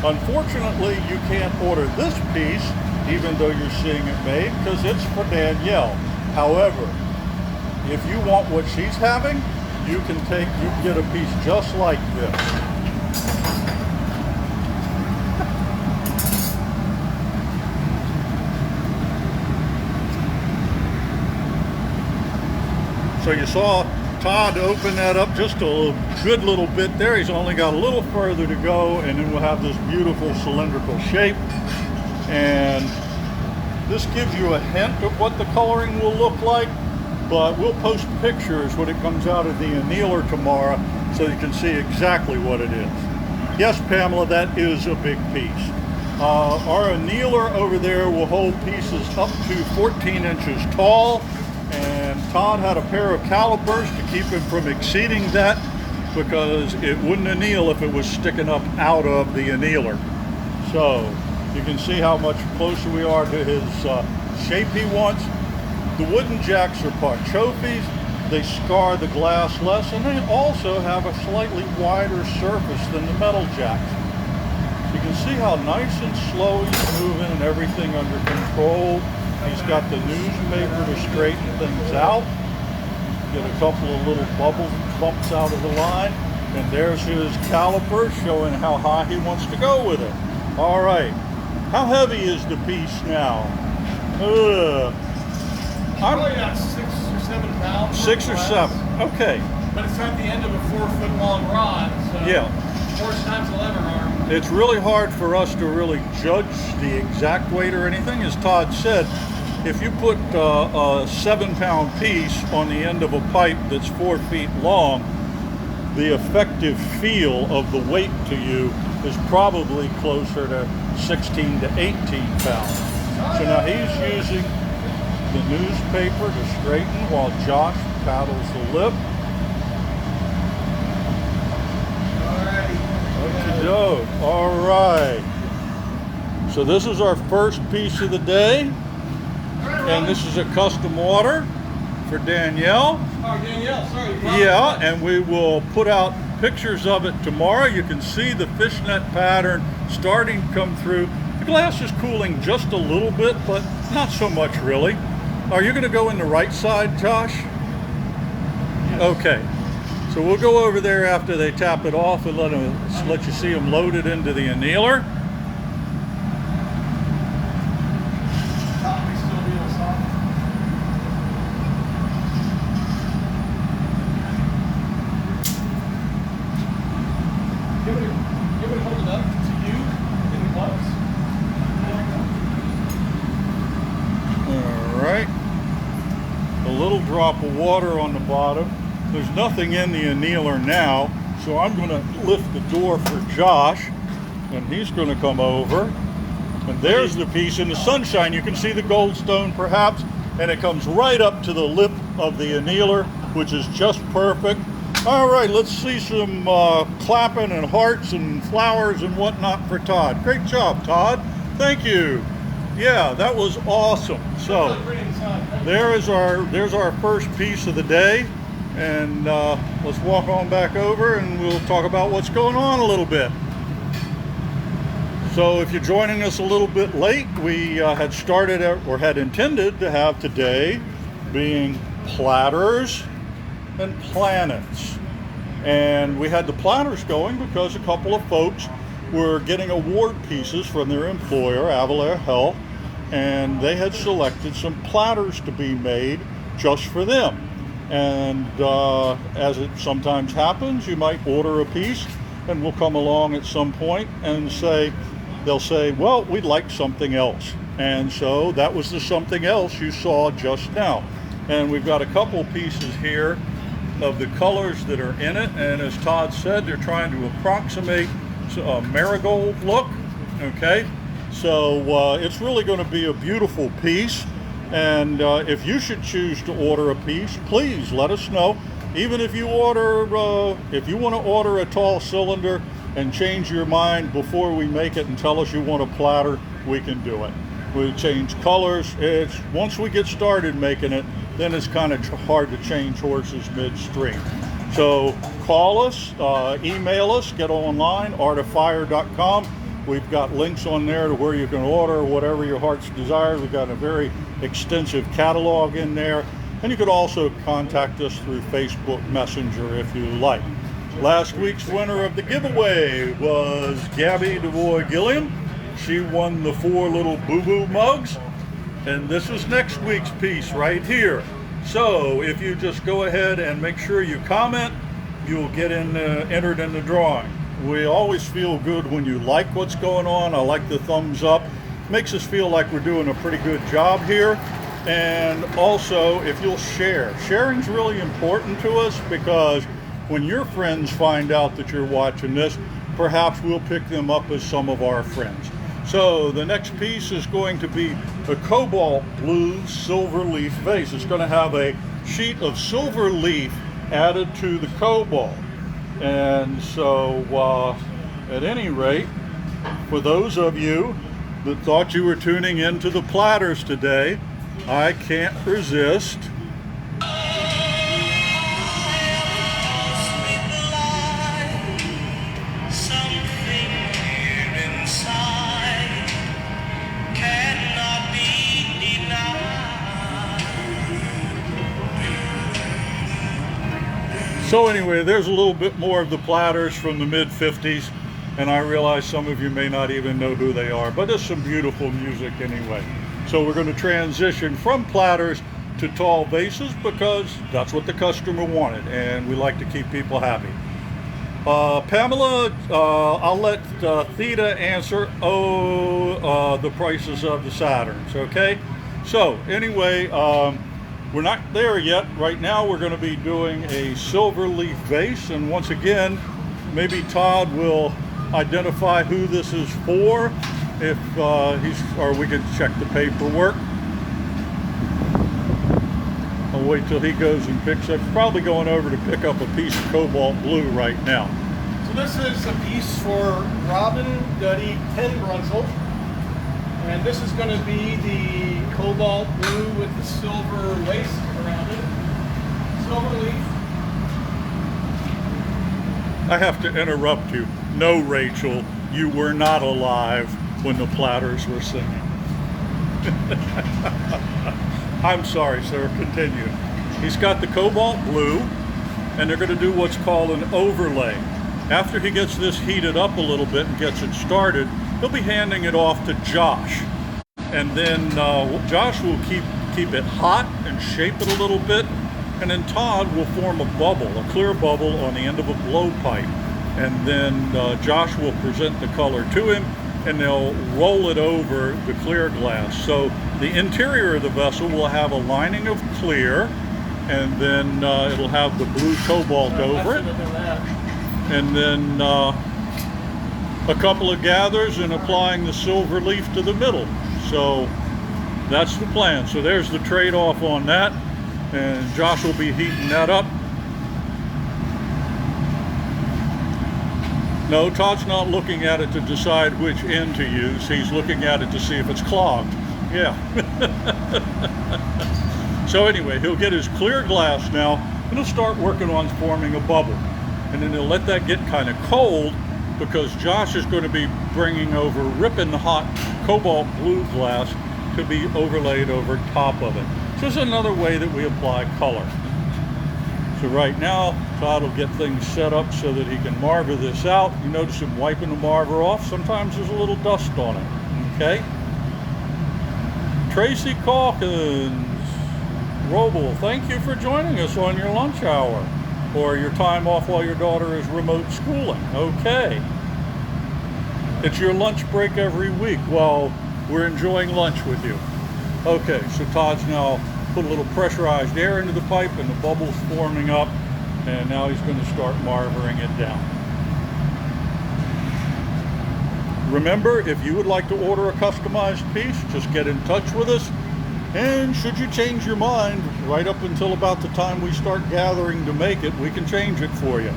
S1: Unfortunately, you can't order this piece, even though you're seeing it made, because it's for Danielle. However, if you want what she's having, you can get a piece just like this. So you saw Todd opened that up just a good little bit there. He's only got a little further to go, and then we'll have this beautiful cylindrical shape. And this gives you a hint of what the coloring will look like, but we'll post pictures when it comes out of the annealer tomorrow so you can see exactly what it is. Yes, Pamela, that is a big piece. Our annealer over there will hold pieces up to 14 inches tall, and Todd had a pair of calipers to keep him from exceeding that because it wouldn't anneal if it was sticking up out of the annealer. So you can see how much closer we are to his shape he wants. The wooden jacks are parchopes. They scar the glass less, and they also have a slightly wider surface than the metal jacks. You can see how nice and slow he's moving and everything under control. He's got the newspaper to straighten things out. Get a couple of little bumps out of the line. And there's his caliper showing how high he wants to go with it. All right. How heavy is the piece now?
S2: Probably about 6 or 7 pounds.
S1: 6 or 7. Okay.
S2: But it's at the end of a 4-foot long rod. So
S1: yeah.
S2: 4 times the lever arm.
S1: It's really hard for us to really judge the exact weight or anything. As Todd said, if you put a 7-pound piece on the end of a pipe that's 4 feet long, the effective feel of the weight to you is probably closer to 16 to 18 pounds. So now he's using the newspaper to straighten while Josh paddles the lip. All right. So this is our first piece of the day, and this is a custom order for Danielle.
S2: Oh, Danielle, sorry.
S1: Yeah, and we will put out pictures of it tomorrow. You can see the fishnet pattern starting to come through. The glass is cooling just a little bit, but not so much really. Are you going to go in the right side, Josh?
S2: Yes.
S1: Okay. So we'll go over there after they tap it off and let you see them loaded into the annealer.
S2: Give it hold it up to you in the gloves.
S1: All right. A little drop of water on the bottom. There's nothing in the annealer now, so I'm going to lift the door for Josh, and he's going to come over. And there's the piece in the sunshine. You can see the goldstone perhaps, and it comes right up to the lip of the annealer, which is just perfect. All right, let's see some clapping and hearts and flowers and whatnot for Todd. Great job, Todd. Thank you. Yeah, that was awesome. So there's our first piece of the day. And let's walk on back over and we'll talk about what's going on a little bit. So if you're joining us a little bit late, we had started or had intended to have today being platters and planets. And we had the platters going because a couple of folks were getting award pieces from their employer, Avalair Health, and they had selected some platters to be made just for them. And as it sometimes happens, you might order a piece and we'll come along at some point and they'll say, well, we'd like something else. And so that was the something else you saw just now. And we've got a couple pieces here of the colors that are in it. And as Todd said, they're trying to approximate a marigold look. Okay, so it's really going to be a beautiful piece. And if you should choose to order a piece, please let us know. Even if you want to order a tall cylinder and change your mind before we make it and tell us you want a platter, we can do it. We change colors. Once we get started making it, then it's kind of hard to change horses midstream. So call us, email us, get online, artofire.com. We've got links on there to where you can order whatever your heart's desire. We've got a very extensive catalog in there. And you could also contact us through Facebook Messenger if you like. Last week's winner of the giveaway was Gabby DeVoy-Gilliam. She won the 4 little boo-boo mugs. And this is next week's piece right here. So if you just go ahead and make sure you comment, you'll get entered in the drawing. We always feel good when you like what's going on. I like the thumbs up. Makes us feel like we're doing a pretty good job here. And also, if you'll share. Sharing's really important to us, because when your friends find out that you're watching this, perhaps we'll pick them up as some of our friends. So the next piece is going to be a cobalt blue silver leaf vase. It's going to have a sheet of silver leaf added to the cobalt. And so at any rate, for those of you that thought you were tuning into the platters today, I can't resist So anyway, there's a little bit more of the platters from the mid-50s, and I realize some of you may not even know who they are, but it's some beautiful music anyway. So we're going to transition from platters to tall vases, because that's what the customer wanted, and we like to keep people happy. Pamela, I'll let Theta answer the prices of the Saturns, okay? So anyway, we're not there yet. Right now we're going to be doing a silver leaf vase, and once again, maybe Todd will identify who this is for, if or we can check the paperwork. I'll wait till he goes and picks up. Probably going over to pick up a piece of cobalt blue right now.
S2: So this is a piece for Robin Duddy Tenbrunzel. And this is going to be the cobalt blue with the silver lace around it. Silver leaf.
S1: I have to interrupt you. No, Rachel, you were not alive when the platters were singing. I'm sorry, sir. Continue. He's got the cobalt blue, and they're going to do what's called an overlay. After he gets this heated up a little bit and gets it started, he'll be handing it off to Josh. And then Josh will keep it hot and shape it a little bit. And then Todd will form a bubble, a clear bubble on the end of a blowpipe. And then Josh will present the color to him, and they'll roll it over the clear glass. So the interior of the vessel will have a lining of clear, and then it'll have the blue cobalt over it. And then a couple of gathers and applying the silver leaf to the middle. So that's the plan. So there's the trade-off on that, and Josh will be heating that up. No, Todd's not looking at it to decide which end to use. He's looking at it to see if it's clogged. Yeah. So anyway, he'll get his clear glass now, and he'll start working on forming a bubble. And then he'll let that get kind of cold, because Josh is going to be bringing over ripping hot cobalt blue glass to be overlaid over top of it. So this is another way that we apply color. So right now, Todd will get things set up so that he can marver this out. You notice him wiping the marver off. Sometimes there's a little dust on it, okay? Tracy Calkins, Roble, thank you for joining us on your lunch hour, or your time off while your daughter is remote schooling. Okay. It's your lunch break every week while we're enjoying lunch with you. Okay, so Todd's now put a little pressurized air into the pipe, and the bubble's forming up, and now he's going to start marvering it down. Remember, if you would like to order a customized piece, just get in touch with us. And should you change your mind right up until about the time we start gathering to make it, we can change it for you.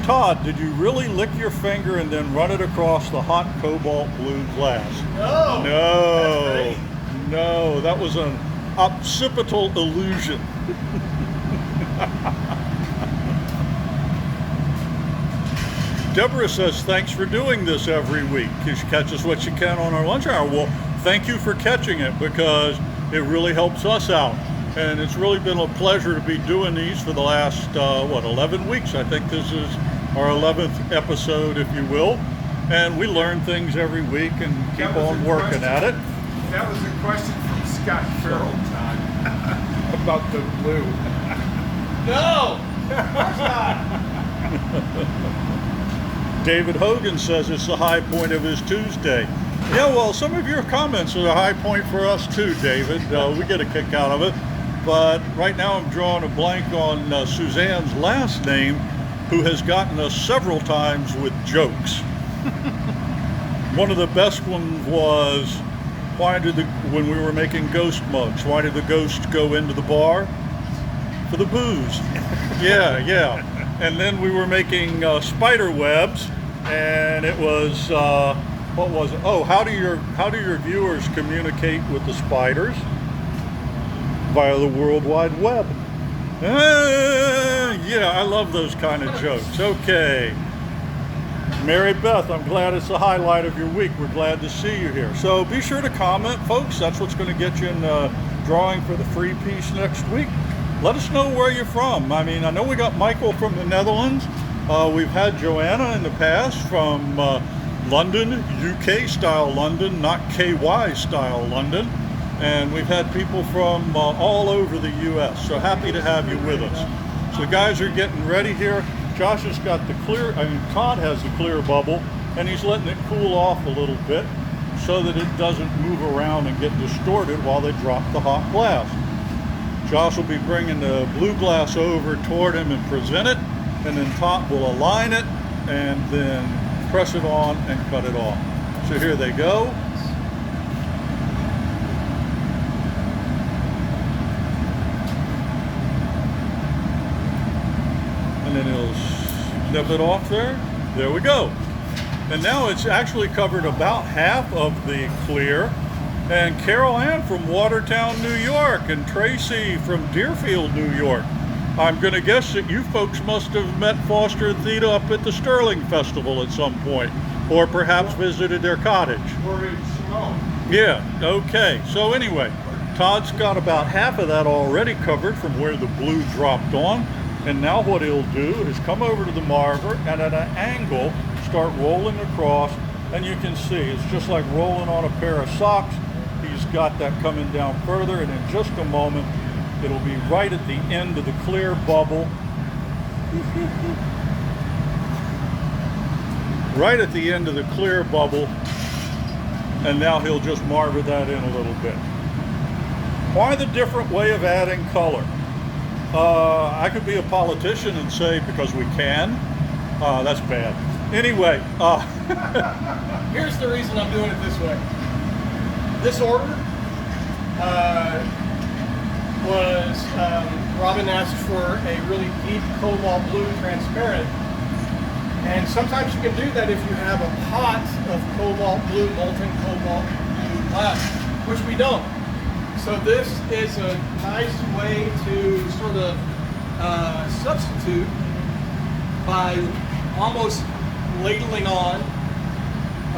S1: Todd, did you really lick your finger and then run it across the hot cobalt blue glass?
S2: No.
S1: No. No, that was an occipital illusion. Deborah says, thanks for doing this every week. She catches what she can on our lunch hour. Well, thank you for catching it, because it really helps us out. And it's really been a pleasure to be doing these for the last, 11 weeks. I think this is our 11th episode, if you will. And we learn things every week and keep on working at it.
S4: That was a question from Scott Farrell, Todd, about the blue.
S2: No! Of course not!
S1: David Hogan says it's the high point of his Tuesday. Yeah, well, some of your comments are a high point for us too, David. We get a kick out of it. But right now I'm drawing a blank on Suzanne's last name, who has gotten us several times with jokes. One of the best ones was, when we were making ghost mugs, why did the ghost go into the bar? For the booze. Yeah. And then we were making spider webs, and it was, what was it? Oh, how do your viewers communicate with the spiders? Via the World Wide Web. Yeah, I love those kind of jokes. Okay. Mary Beth, I'm glad it's the highlight of your week. We're glad to see you here. So be sure to comment, folks. That's what's going to get you in the drawing for the free piece next week. Let us know where you're from. I mean, I know we got Michael from the Netherlands. We've had Joanna in the past from London, UK style London, not KY style London. And we've had people from all over the US. So happy to have you with us. So the guys are getting ready here. Josh has got Todd has the clear bubble, and he's letting it cool off a little bit so that it doesn't move around and get distorted while they drop the hot glass. Josh will be bringing the blue glass over toward him and present it, and then Todd will align it and then press it on and cut it off. So here they go. And then he'll snip it off there. There we go. And now it's actually covered about half of the clear. And Carol Ann from Watertown, New York, and Tracy from Deerfield, New York. I'm going to guess that you folks must have met Foster and Theta up at the Sterling Festival at some point, or perhaps visited their cottage.
S4: Or in Simone.
S1: Yeah, okay. So anyway, Todd's got about half of that already covered from where the blue dropped on. And now what he'll do is come over to the marver and at an angle start rolling across, and you can see it's just like rolling on a pair of socks. He's got that coming down further, and in just a moment it'll be right at the end of the clear bubble. Right at the end of the clear bubble, and now he'll just marver that in a little bit. Why the different way of adding color? I could be a politician and say because we can. That's bad. Anyway,
S2: Here's the reason I'm doing it this way. This order was, Robin asked for a really deep cobalt blue transparent. And sometimes you can do that if you have a pot of cobalt blue, molten cobalt blue glass, which we don't. So this is a nice way to sort of substitute by almost ladling on a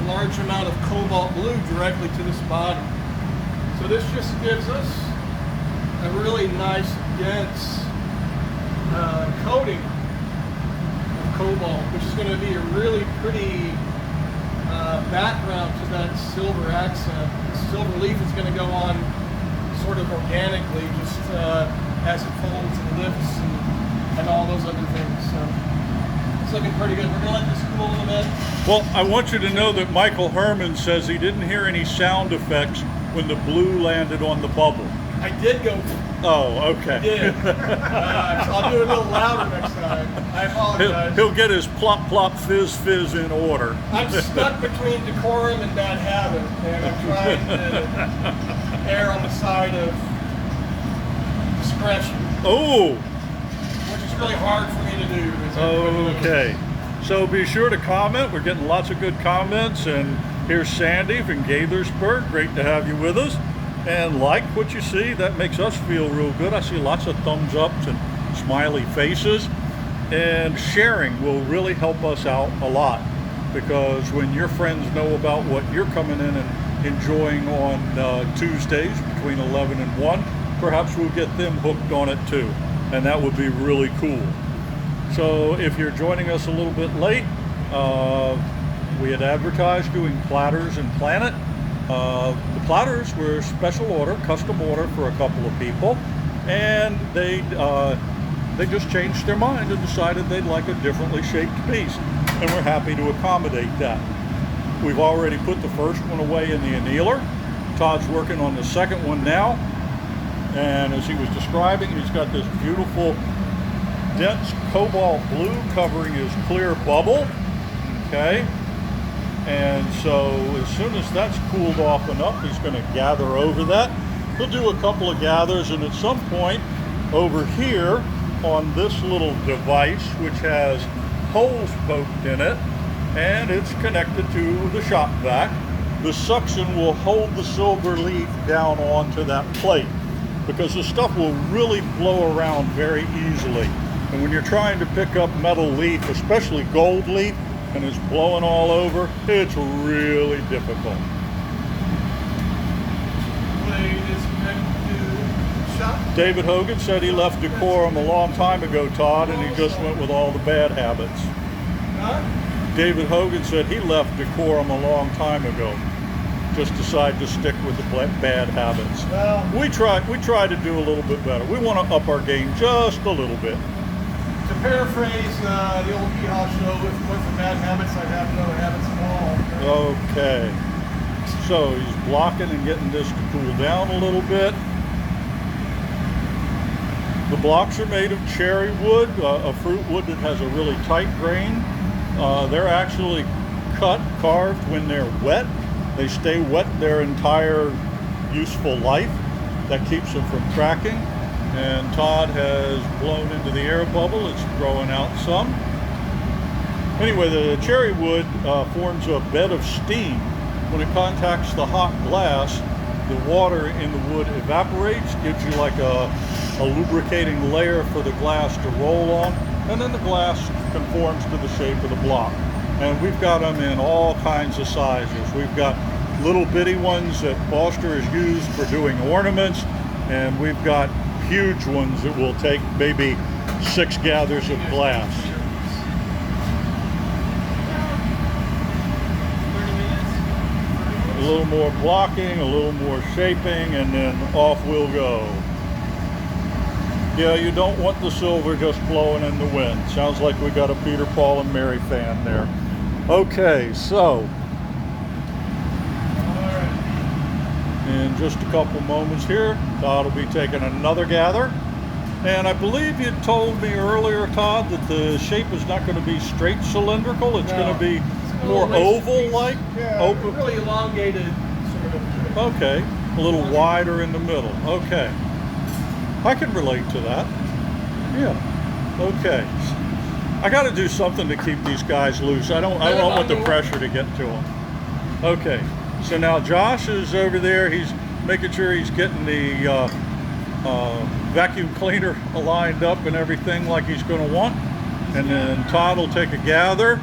S2: large amount of cobalt blue directly to this body. So this just gives us a really nice dense coating of cobalt, which is going to be a really pretty background to that silver accent. The silver leaf is going to go on sort of organically, just as it folds and lifts and all those other things. So it's looking pretty good. We're going to let this cool in a bit.
S1: well, I want you to know that Michael Herman says he didn't hear any sound effects when the blue landed on the bubble.
S2: I did go.
S1: Oh, okay.
S2: I did. So I'll do it a little louder next time. I apologize.
S1: He'll get his plop, plop, fizz, fizz in order.
S2: I'm stuck between decorum and bad habit, and I'm trying to err on the side of discretion,
S1: Oh,
S2: which is really hard for me to do. as everybody knows.
S1: okay. So be sure to comment. We're getting lots of good comments. And here's Sandy from Gaithersburg. Great to have you with us. And like what you see, that makes us feel real good. I see lots of thumbs ups and smiley faces. And sharing will really help us out a lot, because when your friends know about what you're coming in and enjoying on Tuesdays between 11 and 1, perhaps we'll get them hooked on it too. And that would be really cool. So if you're joining us a little bit late, We had advertised doing platters and planet. The platters were special order, custom order for a couple of people, and they just changed their mind and decided they'd like a differently shaped piece, and we're happy to accommodate that. We've already put the first one away in the annealer. Todd's working on the second one now, and as he was describing, he's got this beautiful dense cobalt blue covering his clear bubble. Okay, and so as soon as that's cooled off enough, he's going to gather over that. He'll do a couple of gathers, and at some point over here on this little device, which has holes poked in it, and it's connected to the shop vac, the suction will hold the silver leaf down onto that plate, because the stuff will really blow around very easily. And when you're trying to pick up metal leaf, especially gold leaf, and it's blowing all over, it's really difficult. David Hogan said he left decorum a long time ago, Todd, and he just went with all the bad habits.
S2: Huh?
S1: David Hogan said he left decorum a long time ago. Just decided to stick with the bad habits.
S2: Well,
S1: we try to do a little bit better. We want to up our game just a little bit.
S2: to paraphrase the old hee-haw show, if it weren't for bad habits, I'd have no habits at all.
S1: Okay. So he's blocking and getting this to cool down a little bit. The blocks are made of cherry wood, a fruit wood that has a really tight grain. They're actually carved when they're wet. They stay wet their entire useful life. That keeps them from cracking. And Todd has blown into the air bubble. It's growing out some. Anyway, the cherry wood forms a bed of steam. When it contacts the hot glass, the water in the wood evaporates, gives you like a lubricating layer for the glass to roll on, and then the glass conforms to the shape of the block. And we've got them in all kinds of sizes. We've got little bitty ones that Foster has used for doing ornaments, and we've got huge ones that will take maybe 6 gathers of glass.
S3: 30 minutes.
S1: A little more blocking, a little more shaping, and then off we'll go. Yeah, you don't want the silver just blowing in the wind. Sounds like we got a Peter, Paul, and Mary fan there. Okay, so in just a couple moments here, Todd will be taking another gather. And I believe you told me earlier, Todd, that the shape is not going to be straight cylindrical. It's going to be more oval-like.
S2: Yeah, really elongated sort of.
S1: Okay, a little wider in the middle. Okay, I can relate to that. Yeah. Okay. I got to do something to keep these guys loose. I don't want the pressure to get to them. Okay. So now Josh is over there. He's making sure he's getting the vacuum cleaner lined up and everything like he's going to want. And then Todd will take a gather.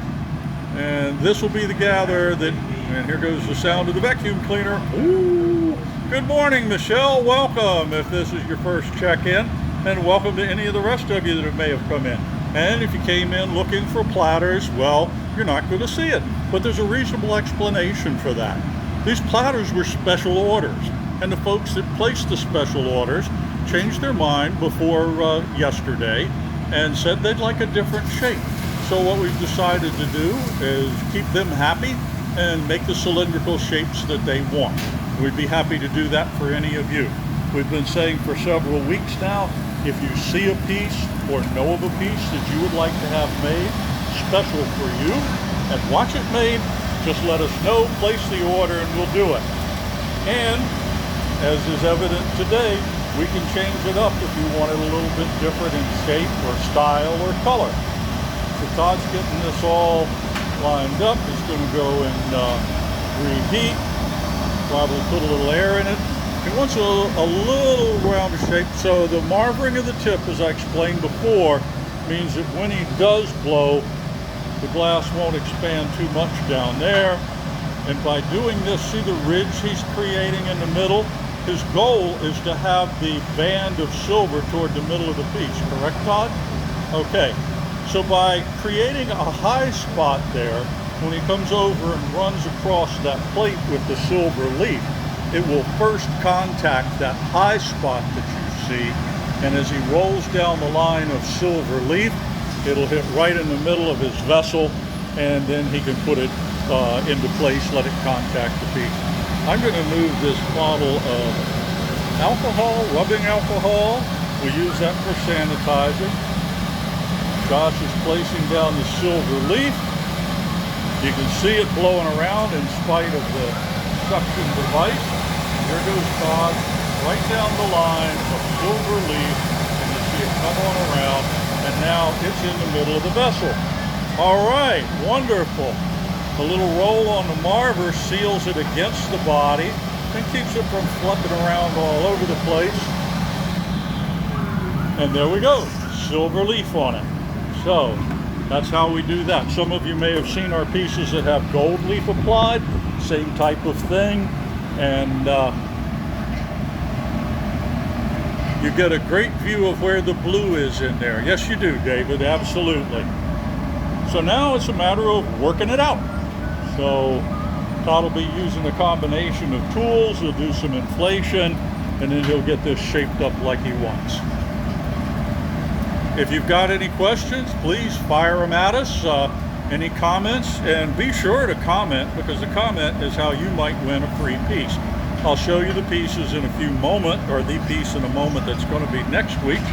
S1: And this will be the gather that, and here goes the sound of the vacuum cleaner. Ooh. Good morning, Michelle. Welcome if this is your first check-in. And welcome to any of the rest of you that may have come in. And if you came in looking for platters, well, you're not going to see it. But there's a reasonable explanation for that. These platters were special orders, and the folks that placed the special orders changed their mind before yesterday and said they'd like a different shape. So what we've decided to do is keep them happy and make the cylindrical shapes that they want. We'd be happy to do that for any of you. We've been saying for several weeks now, if you see a piece or know of a piece that you would like to have made special for you and watch it made, just let us know, place the order, and we'll do it. And, as is evident today, we can change it up if you want it a little bit different in shape or style or color. So Todd's getting this all lined up. He's going to go and reheat. Probably put a little air in it. He wants a little rounder shape. So the marvering of the tip, as I explained before, means that when he does blow, the glass won't expand too much down there. And by doing this, see the ridge he's creating in the middle? His goal is to have the band of silver toward the middle of the piece, correct, Todd? Okay, so by creating a high spot there, when he comes over and runs across that plate with the silver leaf, it will first contact that high spot that you see, and as he rolls down the line of silver leaf, it'll hit right in the middle of his vessel, and then he can put it into place, let it contact the piece. I'm going to move this bottle of alcohol, rubbing alcohol. We use that for sanitizing. Josh is placing down the silver leaf. You can see it blowing around in spite of the suction device. There goes Todd, right down the line of silver leaf, and you see it come on around, and now it's in the middle of the vessel. All right, wonderful. The little roll on the marver seals it against the body and keeps it from flipping around all over the place. And there we go, silver leaf on it. So that's how we do that. Some of you may have seen our pieces that have gold leaf applied, same type of thing. And you get a great view of where the blue is in there. Yes, you do, David, absolutely. So now it's a matter of working it out. So Todd will be using a combination of tools. He'll do some inflation, and then he'll get this shaped up like he wants. If you've got any questions, please fire them at us. Any comments, and be sure to comment, because the comment is how you might win a free piece. I'll show you the pieces in a few moments, or the piece in a moment that's going to be next week.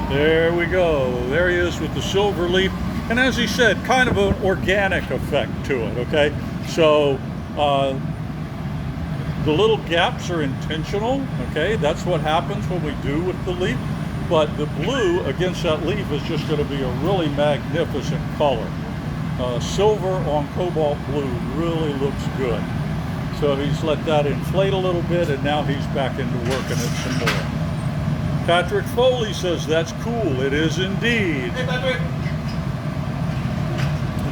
S1: There we go. There he is with the silver leaf. And as he said, kind of an organic effect to it, okay? So the little gaps are intentional, okay? That's what happens when we do with the leaf. But the blue against that leaf is just going to be a really magnificent color. Silver on cobalt blue really looks good. So he's let that inflate a little bit, and now he's back into working it some more. Patrick Foley says, that's cool. It is indeed.
S2: Hey, Patrick.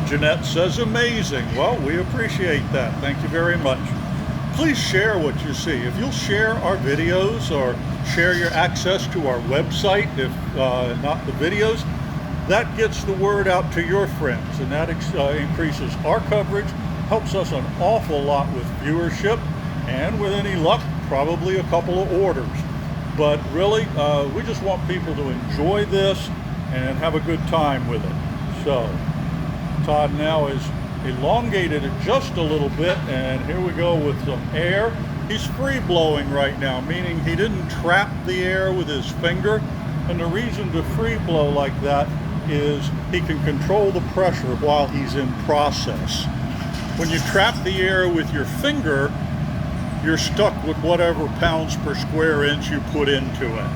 S1: Jeanette says, amazing. Well, we appreciate that. Thank you very much. Please share what you see. If you'll share our videos or share your access to our website, if not the videos, that gets the word out to your friends, and that increases our coverage, helps us an awful lot with viewership, and with any luck, probably a couple of orders. But really, we just want people to enjoy this and have a good time with it. So Todd now has elongated it just a little bit, and here we go with some air. He's free blowing right now, meaning he didn't trap the air with his finger. And the reason to free blow like that is he can control the pressure while he's in process. When you trap the air with your finger, you're stuck with whatever pounds per square inch you put into it.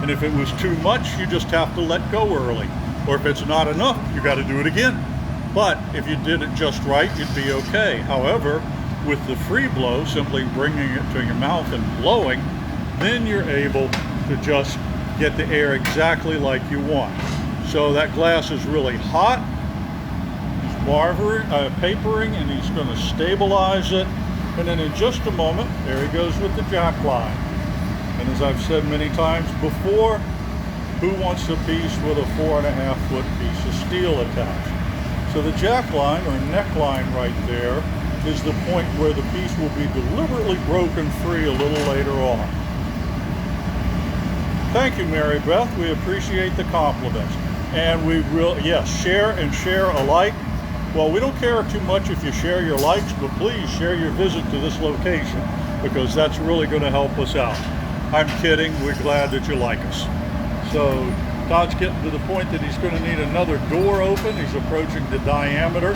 S1: And if it was too much, you just have to let go early. Or if it's not enough, you got to do it again. But if you did it just right, you'd be okay. However, with the free blow, simply bringing it to your mouth and blowing, then you're able to just get the air exactly like you want. So that glass is really hot. He's papering, and he's going to stabilize it. And then in just a moment, there he goes with the jack line. And as I've said many times before, who wants a piece with a 4.5-foot piece of steel attached? So the jack line, or neckline right there, is the point where the piece will be deliberately broken free a little later on. Thank you, Mary Beth. We appreciate the compliments. And we will, yes, share and share alike. Well, we don't care too much if you share your likes, but please share your visit to this location, because that's really going to help us out. I'm kidding. We're glad that you like us. So Todd's getting to the point that he's going to need another door open. He's approaching the diameter.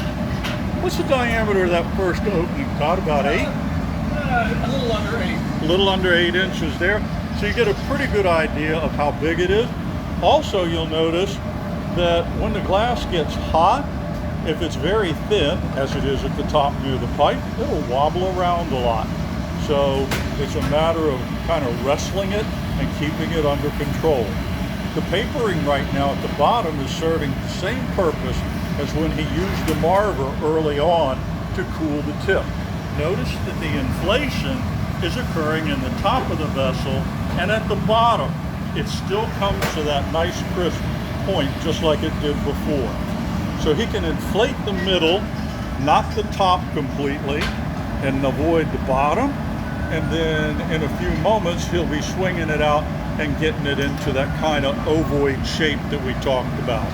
S1: What's the diameter of that first opening, Todd? About 8?
S2: A little under 8.
S1: A little under 8 inches there. So you get a pretty good idea of how big it is. Also, you'll notice that when the glass gets hot, if it's very thin, as it is at the top near the pipe, it'll wobble around a lot. So it's a matter of kind of wrestling it and keeping it under control. The papering right now at the bottom is serving the same purpose as when he used the marver early on to cool the tip. Notice that the inflation is occurring in the top of the vessel, and at the bottom it still comes to that nice crisp point just like it did before. So he can inflate the middle, not the top completely, and avoid the bottom. And then in a few moments, he'll be swinging it out and getting it into that kind of ovoid shape that we talked about.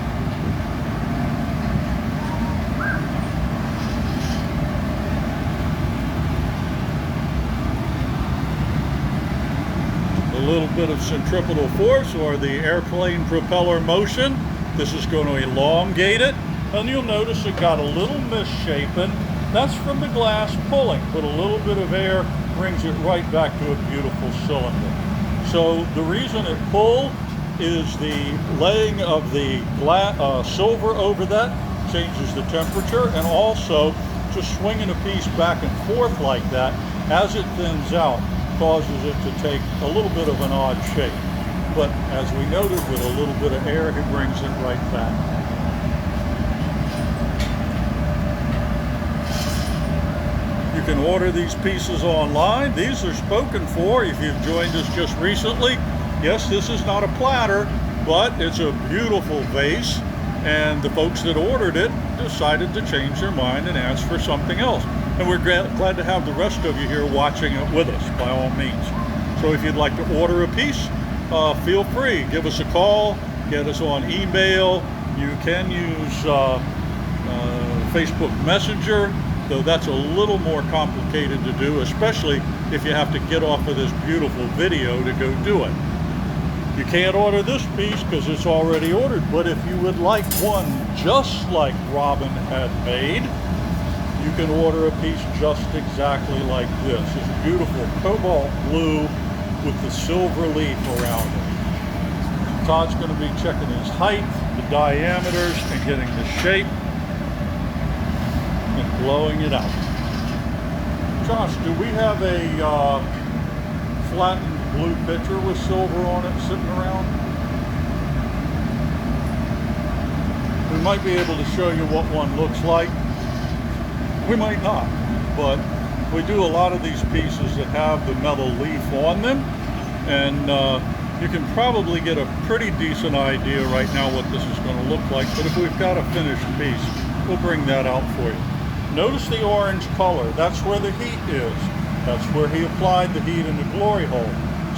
S1: A little bit of centripetal force, or the airplane propeller motion. This is going to elongate it, and you'll notice it got a little misshapen. That's from the glass pulling, but a little bit of air brings it right back to a beautiful cylinder. So the reason it pulled is the laying of the silver over that changes the temperature, and also just swinging a piece back and forth like that as it thins out causes it to take a little bit of an odd shape. But as we noted, with a little bit of air, it brings it right back. You can order these pieces online. These are spoken for if you've joined us just recently. Yes, this is not a platter, but it's a beautiful vase, and the folks that ordered it decided to change their mind and ask for something else. And we're glad to have the rest of you here watching it with us, by all means. So if you'd like to order a piece, feel free. Give us a call, get us on email. You can use Facebook Messenger, though that's a little more complicated to do, especially if you have to get off of this beautiful video to go do it. You can't order this piece because it's already ordered, but if you would like one just like Robin had made, you can order a piece just exactly like this. It's a beautiful cobalt blue with the silver leaf around it. Todd's going to be checking his height, the diameters, and getting the shape, and blowing it out. Josh, do we have a flattened blue pitcher with silver on it sitting around? We might be able to show you what one looks like. We might not, but we do a lot of these pieces that have the metal leaf on them, and you can probably get a pretty decent idea right now what this is going to look like. But if we've got a finished piece, we'll bring that out for you. Notice the orange color. That's where the heat is. That's where he applied the heat in the glory hole.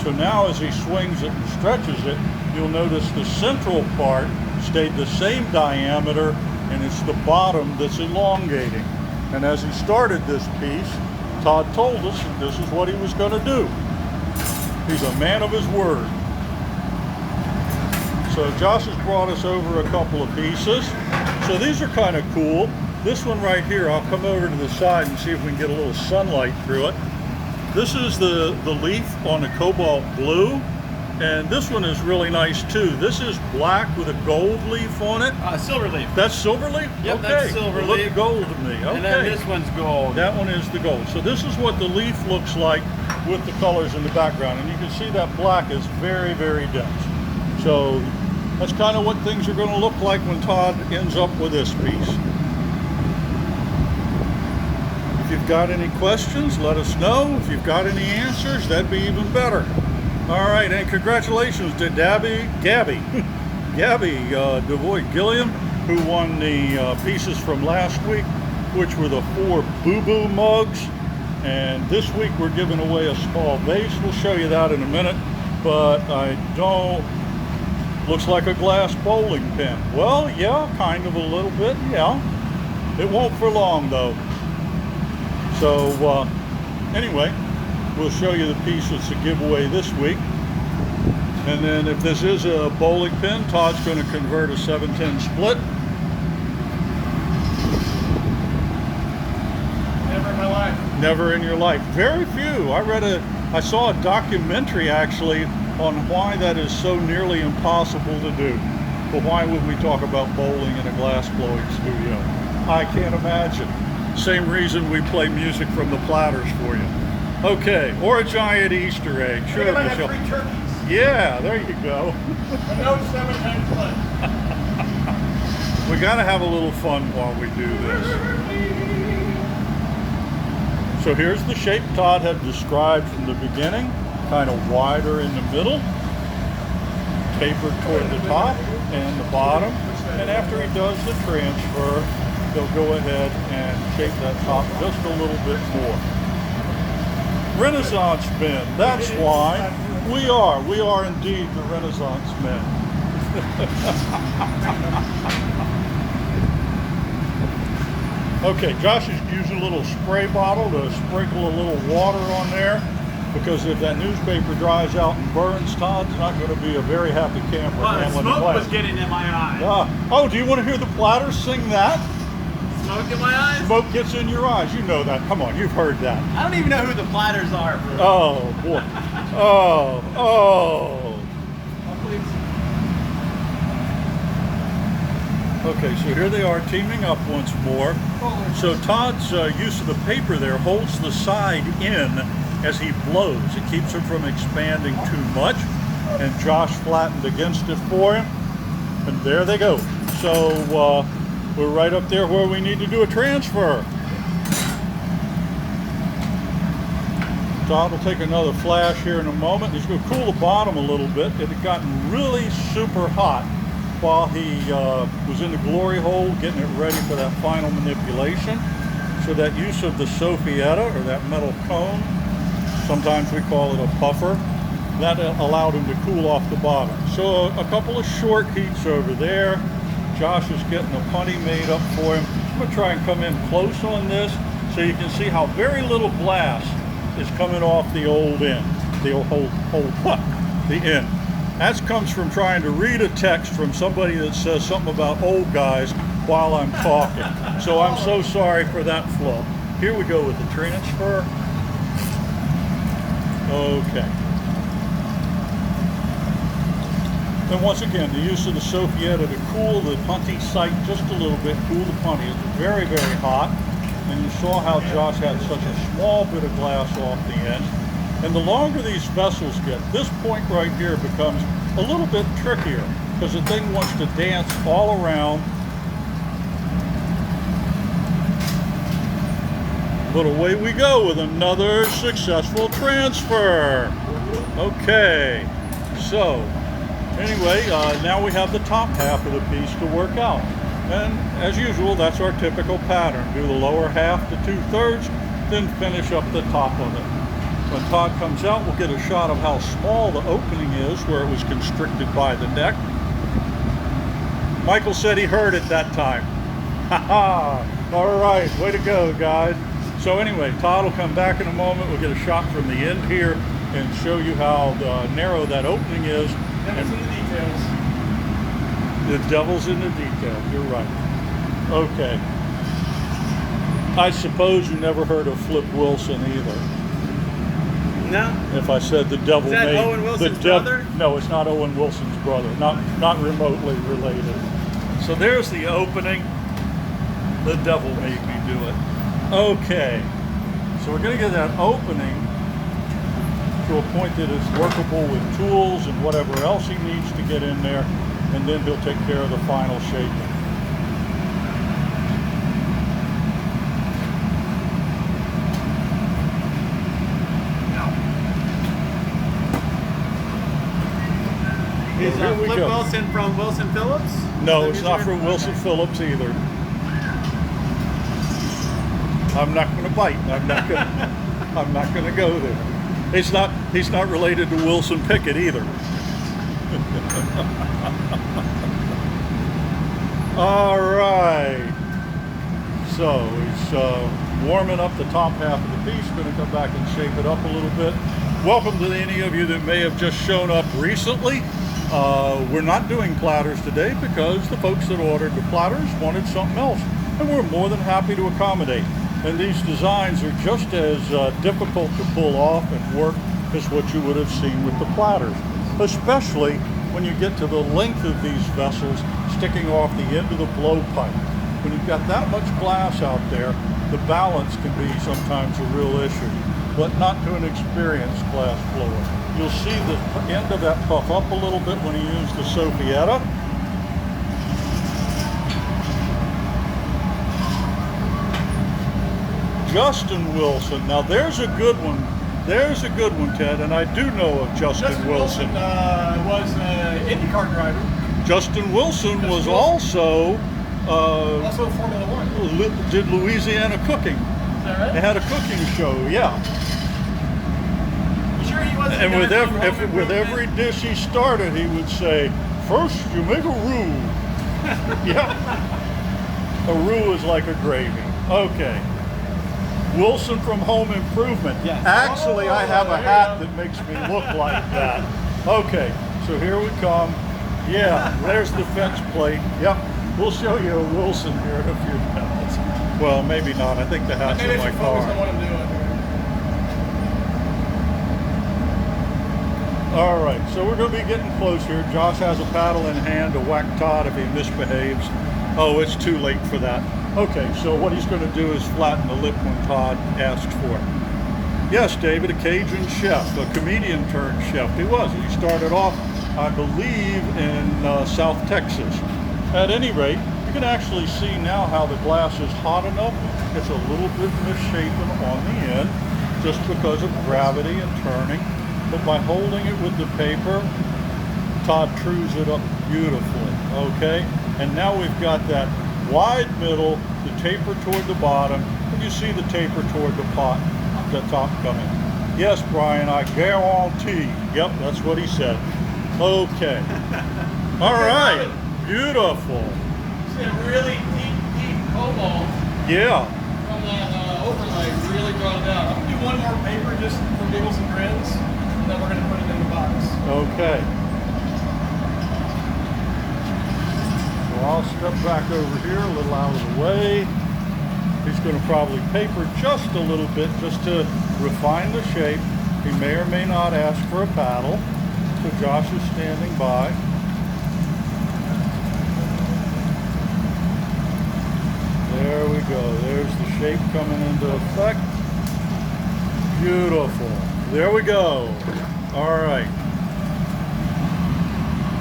S1: So now as he swings it and stretches it, you'll notice the central part stayed the same diameter, and it's the bottom that's elongating. And as he started this piece, Todd told us that this is what he was going to do. He's a man of his word. So Josh has brought us over a couple of pieces. So these are kind of cool. This one right here, I'll come over to the side and see if we can get a little sunlight through it. This is the leaf on the cobalt blue. And this one is really nice too. This is black with a gold leaf on it.
S3: Silver leaf.
S1: That's silver leaf?
S3: Yep,
S1: okay.
S3: that's silver
S1: Look
S3: leaf.
S1: gold to me. Okay.
S3: And then this one's gold.
S1: That one is the gold. So this is what the leaf looks like with the colors in the background. And you can see that black is very, very dense. So that's kind of what things are going to look like when Todd ends up with this piece. If you've got any questions, let us know. If you've got any answers, that'd be even better. All right, and congratulations to Gabby DeVoy Gilliam, who won the pieces from last week, which were the 4 boo-boo mugs. And this week we're giving away a small vase. We'll show you that in a minute, but looks like a glass bowling pin. Well, yeah, kind of a little bit, yeah. It won't for long though. So anyway, we'll show you the piece that's a giveaway this week. And then if this is a bowling pin, Todd's going to convert a 7-10 split.
S2: Never in my life.
S1: Never in your life. Very few. I saw a documentary actually on why that is so nearly impossible to do. But why would we talk about bowling in a glass blowing studio? I can't imagine. Same reason we play music from the platters for you. Okay, or a giant Easter egg. Sure,
S2: I
S1: Michelle.
S2: have 3 turkeys.
S1: Yeah, there you go.
S2: But no 7-10 split.
S1: We gotta have a little fun while we do this. So here's the shape Todd had described from the beginning, kind of wider in the middle, tapered toward the top and the bottom. And after he does the transfer, they'll go ahead and shape that top just a little bit more. Renaissance men, that's why we are indeed the Renaissance men. Okay, Josh is using a little spray bottle to sprinkle a little water on there, because if that newspaper dries out and burns, Todd's not going to be a very happy camper.
S3: Well, the
S1: handling the
S3: smoke was
S1: glass.
S3: getting in my eye.
S1: Oh, do you want to hear the Platters sing that?
S3: Smoke in my eyes?
S1: Smoke gets in your eyes. You know that. Come on, you've heard that.
S3: I don't even know who the Platters are. Bro.
S1: Oh, boy. Oh. Okay, so here they are teaming up once more. So Todd's use of the paper there holds the side in as he blows. It keeps it from expanding too much. And Josh flattened against it for him. And there they go. So we're right up there where we need to do a transfer. Todd will take another flash here in a moment. He's going to cool the bottom a little bit. It had gotten really super hot while he was in the glory hole getting it ready for that final manipulation. So that use of the sophietta, or that metal cone, sometimes we call it a puffer, that allowed him to cool off the bottom. So a couple of short heats over there. Josh is getting a punty made up for him. I'm going to try and come in close on this so you can see how very little glass is coming off the old end, the end. That comes from trying to read a text from somebody that says something about old guys while I'm talking. So I'm so sorry for that flub. Here we go with the transfer. Okay. And once again, the use of the sophietta to cool the punty sight just a little bit, cool the punty. It's very, very hot. And you saw how Josh had such a small bit of glass off the end. And the longer these vessels get, this point right here becomes a little bit trickier because the thing wants to dance all around. But away we go with another successful transfer. Okay, so anyway, now we have the top half of the piece to work out. And as usual, that's our typical pattern. Do the lower half to 2/3, then finish up the top of it. When Todd comes out, we'll get a shot of how small the opening is where it was constricted by the deck. Michael said he heard it that time. Ha-ha! All right, way to go, guys. So anyway, Todd will come back in a moment. We'll get a shot from the end here and show you how narrow that opening is.
S2: Devil's in the details.
S1: The devil's in the details, you're right. Okay. I suppose you never heard of Flip Wilson either.
S3: No.
S1: If I said the devil
S3: Is that
S1: made
S3: Owen Wilson's brother?
S1: No, it's not Owen Wilson's brother. Not remotely related. So there's the opening. The devil made me do it. Okay. So we're going to get that opening to a point that is workable with tools and whatever else he needs to get in there, and then he'll take care of the final shaping.
S3: Is
S1: Here we
S3: Flip
S1: go.
S3: Wilson from Wilson Phillips?
S1: No, it's not from Wilson Phillips either. I'm not going to bite. I'm not going to go there. He's not related to Wilson Pickett either. All right. So he's warming up the top half of the piece. Going to come back and shape it up a little bit. Welcome to any of you that may have just shown up recently. We're not doing platters today because the folks that ordered the platters wanted something else, and we're more than happy to accommodate. And these designs are just as difficult to pull off and work as what you would have seen with the platters, especially when you get to the length of these vessels sticking off the end of the blowpipe. When you've got that much glass out there, the balance can be sometimes a real issue, but not to an experienced glass blower. You'll see the end of that puff up a little bit when you use the sophietta. Justin Wilson. Now there's a good one. There's a good one, Ted, and I do know of Justin Wilson.
S2: Was an IndyCar driver.
S1: Justin Wilson was also
S2: Also Formula One.
S1: did Louisiana cooking.
S2: Is that right?
S1: They had a cooking show, yeah.
S3: You sure he wasn't
S1: And
S3: gonna
S1: with
S3: do
S1: every,
S3: Roman
S1: with
S3: movement?
S1: every dish he started, he would say, first you make a roux. Yeah. A roux is like a gravy. Okay. Wilson from Home Improvement.
S3: Yes.
S1: Actually, I have a
S2: there you
S1: hat
S2: go.
S1: that makes me look like that. Okay, so here we come. Yeah, there's the fence plate. Yep. We'll show you a Wilson here in a few minutes. Well, maybe not. I think the hat's
S2: Maybe
S1: in
S2: I
S1: my
S2: should focus on
S1: car.
S2: what I'm doing.
S1: All right, so we're going to be getting close here. Josh has a paddle in hand to whack Todd if he misbehaves. Oh, it's too late for that. Okay, so what he's going to do is flatten the lip when Todd asks for it. Yes, David, a Cajun chef, a comedian turned chef. He was. He started off, I believe, in South Texas. At any rate, you can actually see now how the glass is hot enough. It's a little bit misshapen on the end just because of gravity and turning. But by holding it with the paper, Todd trues it up beautifully, okay? And now we've got that wide middle, the taper toward the bottom, and you see the taper toward the top coming. Yes, Brian, I guarantee. Yep, that's what he said. Okay. All right, beautiful.
S2: See a really deep cobalt
S1: Yeah,
S2: from that overlay really brought it out. I'm gonna do one more paper just for giggles and grins, and then we're gonna put it in the box.
S1: okay. So I'll step back over here a little out of the way. He's going to probably paper just a little bit just to refine the shape. He may or may not ask for a paddle. So Josh is standing by. There we go. There's the shape coming into effect. Beautiful. There we go. All right.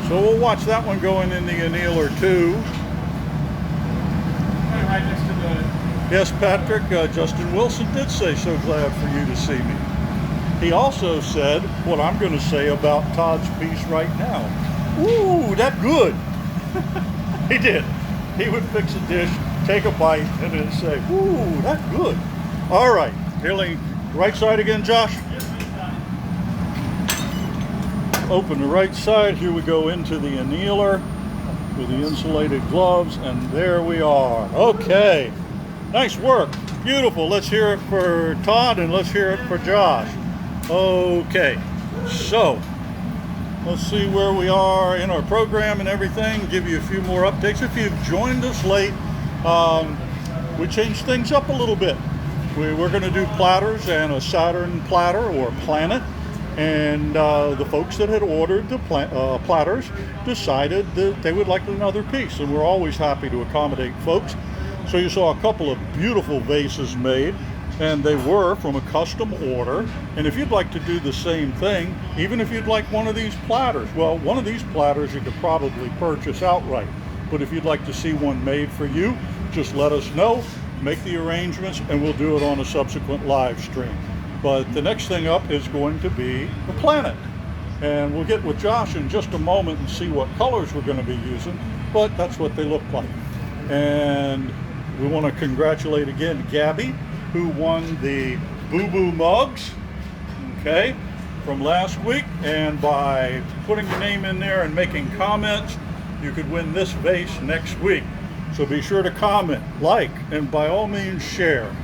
S1: So we'll watch that one going in the annealer too.
S2: Right next to the.
S1: Yes, Patrick, Justin Wilson did say, so glad for you to see me. He also said what I'm going to say about Todd's piece right now. Ooh, that good. He did. He would fix a dish, take a bite, and then say, ooh, that good. All right, here, right side again, Josh. Open the right side. Here we go into the annealer with the insulated gloves, and there we are. Okay. Nice work. Beautiful. Let's hear it for Todd and let's hear it for Josh. Okay. So, let's see where we are in our program and everything. Give you a few more updates. If you've joined us late, we changed things up a little bit. We're going to do platters and a Saturn platter or planet. And the folks that had ordered the platters decided that they would like another piece. And we're always happy to accommodate folks. So you saw a couple of beautiful vases made, and they were from a custom order. And if you'd like to do the same thing, even if you'd like one of these platters, well, one of these platters you could probably purchase outright. But if you'd like to see one made for you, just let us know, make the arrangements, and we'll do it on a subsequent live stream. But the next thing up is going to be the planet. And we'll get with Josh in just a moment and see what colors we're going to be using, but that's what they look like. And we want to congratulate again Gabby, who won the Boo Boo mugs, okay, from last week. And by putting your name in there and making comments, you could win this vase next week. So be sure to comment, like, and by all means share.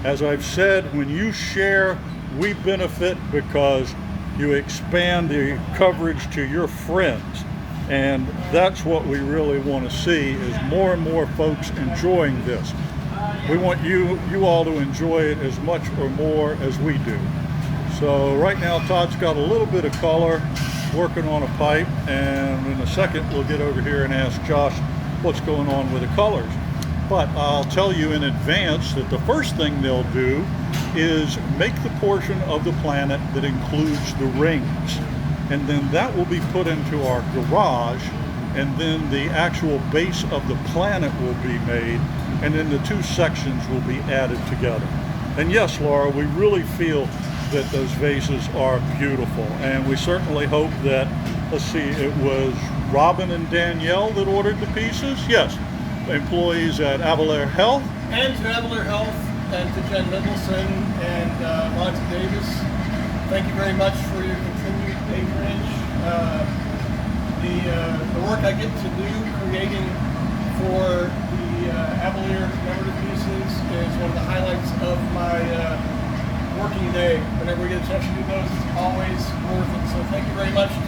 S1: As I've said, when you share, we benefit because you expand the coverage to your friends. And that's what we really want to see, is more and more folks enjoying this. We want you all to enjoy it as much or more as we do. So right now Todd's got a little bit of color, working on a pipe, and in a second we'll get over here and ask Josh what's going on with the colors. But I'll tell you in advance that the first thing they'll do is make the portion of the planet that includes the rings. And then that will be put into our garage, and then the actual base of the planet will be made, and then the two sections will be added together. And yes, Laura, we really feel that those vases are beautiful, and we certainly hope that, let's see, it was Robin and Danielle that ordered the pieces? Yes. employees at Avalair Health.
S2: And to Avalair Health, and to Jen Mendelson and Monty Davis. Thank you very much for your continued patronage. The work I get to do creating for the Avalair commemorative pieces is one of the highlights of my working day. Whenever we get a chance to do those, it's always worth it. So thank you very much to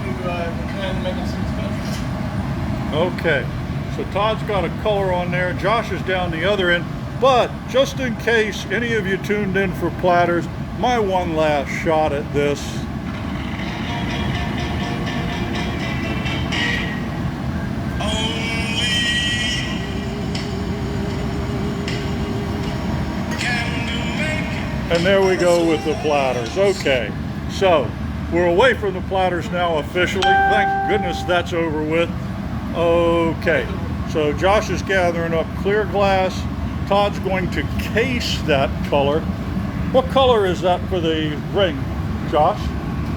S2: Jen Mendelson especially.
S1: Okay, so Todd's got a color on there. Josh is down the other end. But just in case any of you tuned in for platters, my one last shot at this. And there we go with the platters. Okay, so we're away from the platters now officially. Thank goodness that's over with. Okay, so Josh is gathering up clear glass. Todd's going to case that color. What color is that for the ring, Josh?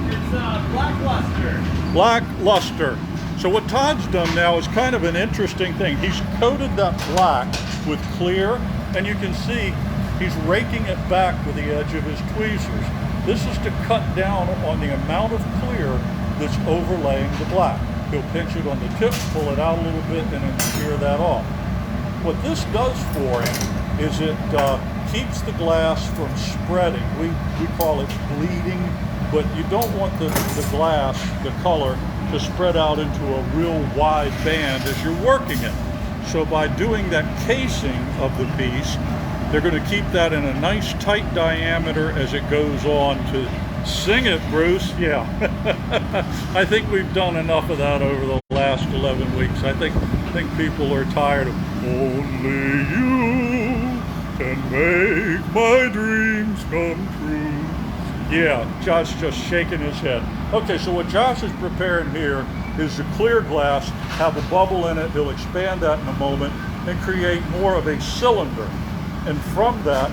S3: It's black luster.
S1: Black luster. So what Todd's done now is kind of an interesting thing. He's coated that black with clear, and you can see he's raking it back with the edge of his tweezers. This is to cut down on the amount of clear that's overlaying the black. He'll pinch it on the tip, pull it out a little bit, and then shear that off. What this does for him is it keeps the glass from spreading. We call it bleeding, but you don't want the glass, the color, to spread out into a real wide band as you're working it. So by doing that casing of the piece, they're going to keep that in a nice tight diameter as it goes on to sing it, Bruce. Yeah. I think we've done enough of that over the last 11 weeks. I think people are tired of only you can make my dreams come true. Yeah, Josh's just shaking his head. Okay, so what Josh is preparing here is the clear glass, have a bubble in it. He'll expand that in a moment and create more of a cylinder. And from that,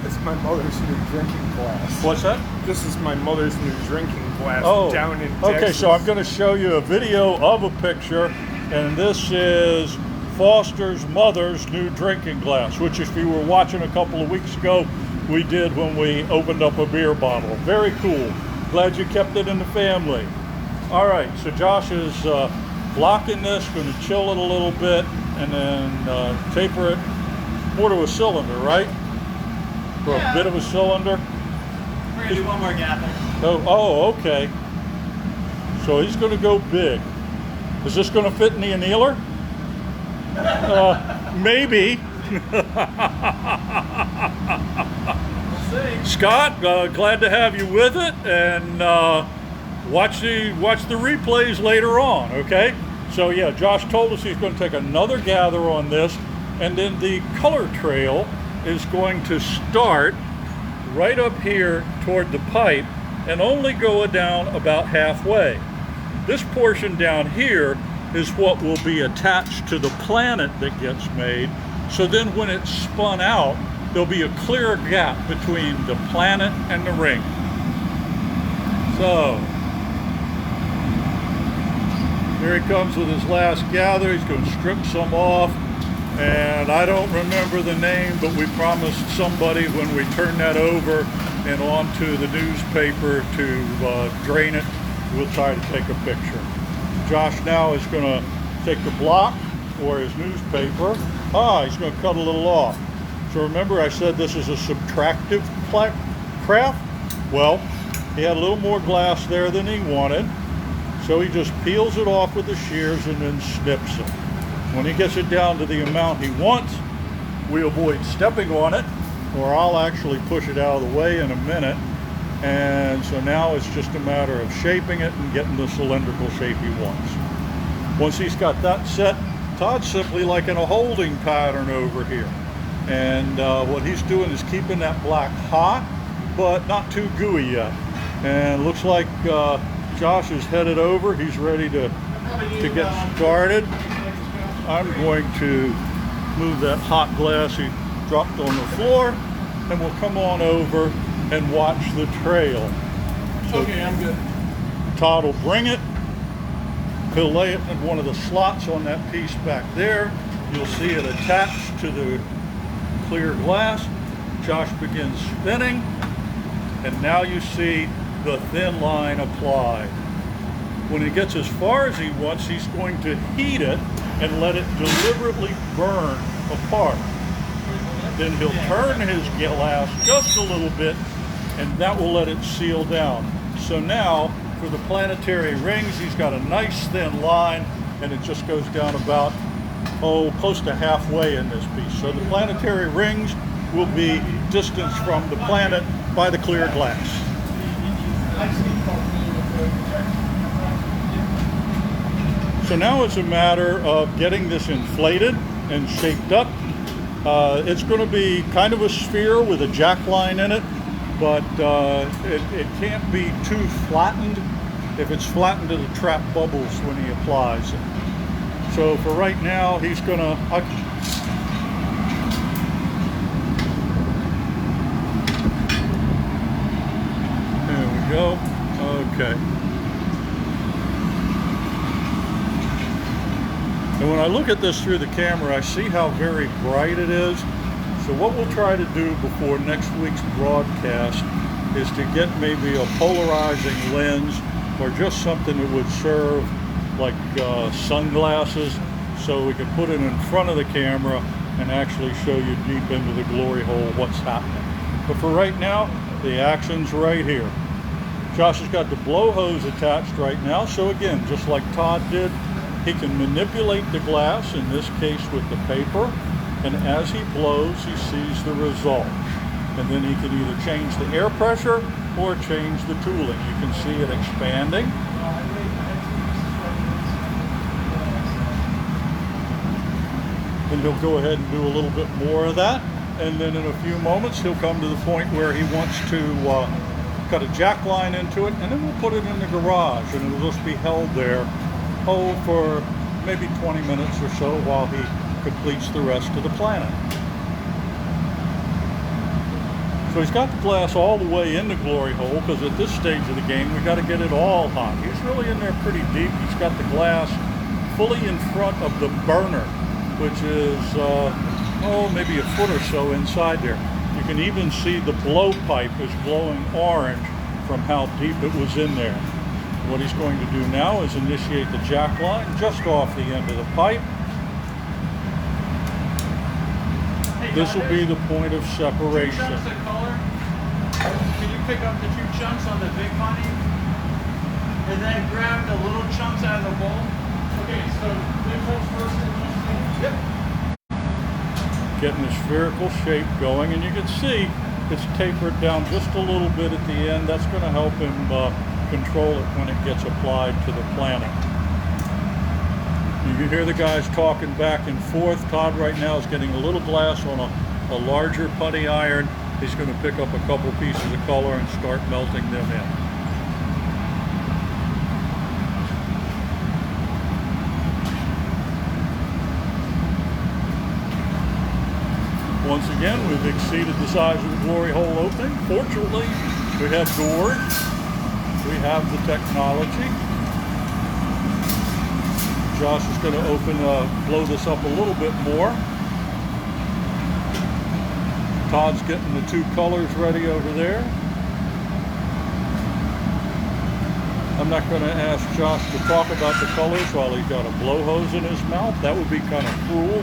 S4: It's my mother's new drinking glass.
S1: what's that?
S4: This is my mother's new drinking glass down in Texas.
S1: Okay, so I'm going to show you a video of a picture, and this is Foster's mother's new drinking glass, which if you were watching a couple of weeks ago, we did when we opened up a beer bottle. Very cool. Glad you kept it in the family. All right, so Josh is blocking this, going to chill it a little bit, and then taper it more to a cylinder, right? For a bit of a cylinder.
S3: We're going to do one more gathering.
S1: Oh, okay. So he's going to go big. Is this going to fit in the annealer? Maybe.
S3: We'll see.
S1: Scott, glad to have you with it, and watch the replays later on. Okay. So yeah, Josh told us he's going to take another gather on this, and then the color trail is going to start right up here toward the pipe and only go down about halfway. This portion down here is what will be attached to the planet that gets made. So then when it's spun out, there'll be a clear gap between the planet and the ring. So here he comes with his last gather. He's going to strip some off. And I don't remember the name, but we promised somebody when we turn that over and onto the newspaper to drain it, we'll try to take a picture. Josh now is going to take the block or his newspaper. He's going to cut a little off. So remember I said this is a subtractive craft? Well, he had a little more glass there than he wanted. So he just peels it off with the shears and then snips it. When he gets it down to the amount he wants, we avoid stepping on it, or I'll actually push it out of the way in a minute. And so now it's just a matter of shaping it and getting the cylindrical shape he wants. Once he's got that set, Todd's simply like in a holding pattern over here. And what he's doing is keeping that black hot, but not too gooey yet. And looks like Josh is headed over. He's ready to get started. I'm going to move that hot glass he dropped on the floor, and we'll come on over and watch the trail. So
S2: Okay, I'm good.
S1: Todd will bring it. He'll lay it in one of the slots on that piece back there. You'll see it attached to the clear glass. Josh begins spinning, and now you see the thin line applied. When it gets as far as he wants, he's going to heat it and let it deliberately burn apart. Then he'll turn his glass just a little bit, and that will let it seal down. So now, for the planetary rings, he's got a nice thin line, and it just goes down about, close to halfway in this piece. So the planetary rings will be distanced from the planet by the clear glass. So now it's a matter of getting this inflated and shaped up. It's going to be kind of a sphere with a jack line in it, but it can't be too flattened. If it's flattened, it'll trap bubbles when he applies it. So for right now, he's going to... There we go. Okay. And when I look at this through the camera, I see how very bright it is. So what we'll try to do before next week's broadcast is to get maybe a polarizing lens or just something that would serve like sunglasses, so we can put it in front of the camera and actually show you deep into the glory hole what's happening. But for right now, the action's right here. Josh has got the blow hose attached right now, so again, just like Todd did, he can manipulate the glass, in this case with the paper, and as he blows, he sees the result. And then he can either change the air pressure or change the tooling. You can see it expanding. Then he'll go ahead and do a little bit more of that. And then in a few moments, he'll come to the point where he wants to cut a jack line into it, and then we'll put it in the garage, and it'll just be held there, for maybe 20 minutes or so while he completes the rest of the planet. So he's got the glass all the way in the glory hole, because at this stage of the game, we've got to get it all hot. He's really in there pretty deep. He's got the glass fully in front of the burner, which is, maybe a foot or so inside there. You can even see the blowpipe is glowing orange from how deep it was in there. What he's going to do now is initiate the jack line just off the end of the pipe. This will be the point of separation.
S3: 2 chunks of color. Can you pick up the 2 chunks on the big money? And then grab the little chunks out of the bowl?
S2: Okay, so big chunks first and chunks second?
S3: Yep.
S1: Getting the spherical shape going, and you can see it's tapered down just a little bit at the end. That's going to help him control it when it gets applied to the planet. You can hear the guys talking back and forth. Todd right now is getting a little glass on a larger putty iron. He's going to pick up a couple pieces of color and start melting them in. Once again, we've exceeded the size of the glory hole opening. Fortunately, we have doors. We have the technology. Josh is going to blow this up a little bit more. Todd's getting the 2 colors ready over there. I'm not going to ask Josh to talk about the colors while he's got a blow hose in his mouth. That would be kind of cruel.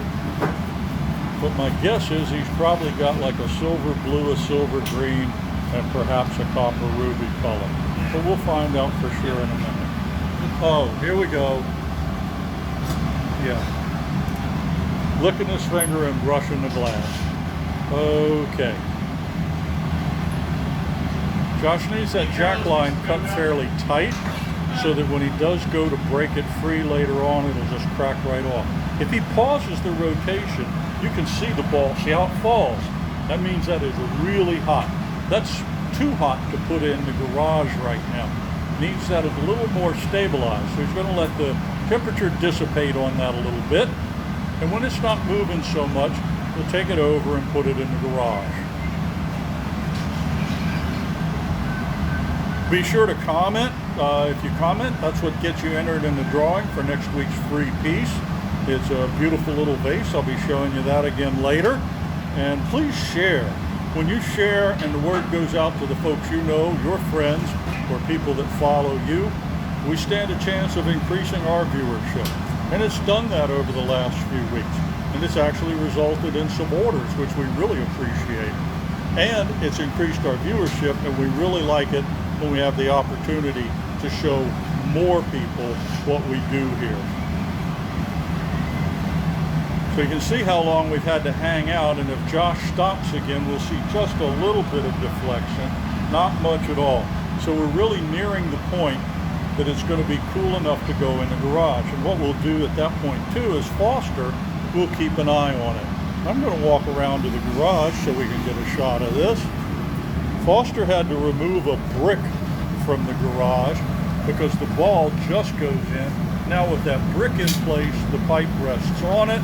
S1: But my guess is he's probably got like a silver blue, a silver green, and perhaps a copper ruby color. But we'll find out for sure in a minute. Oh, here we go. Yeah. Licking his finger and brushing the glass. Okay. Josh needs that jack line cut fairly tight so that when he does go to break it free later on, it'll just crack right off. If he pauses the rotation, you can see the ball. See how it falls? That means that is really hot. That's too hot to put in the garage right now. Needs that a little more stabilized. So he's going to let the temperature dissipate on that a little bit. And when it's not moving so much, we'll take it over and put it in the garage. Be sure to comment. If you comment, that's what gets you entered in the drawing for next week's free piece. It's a beautiful little vase. I'll be showing you that again later. And please share. When you share and the word goes out to the folks you know, your friends, or people that follow you, we stand a chance of increasing our viewership. And it's done that over the last few weeks. And it's actually resulted in some orders, which we really appreciate. And it's increased our viewership, and we really like it when we have the opportunity to show more people what we do here. So you can see how long we've had to hang out, and if Josh stops again, we'll see just a little bit of deflection, not much at all. So we're really nearing the point that it's going to be cool enough to go in the garage. And what we'll do at that point too is Foster will keep an eye on it. I'm going to walk around to the garage so we can get a shot of this. Foster had to remove a brick from the garage because the ball just goes in. Now with that brick in place, the pipe rests on it,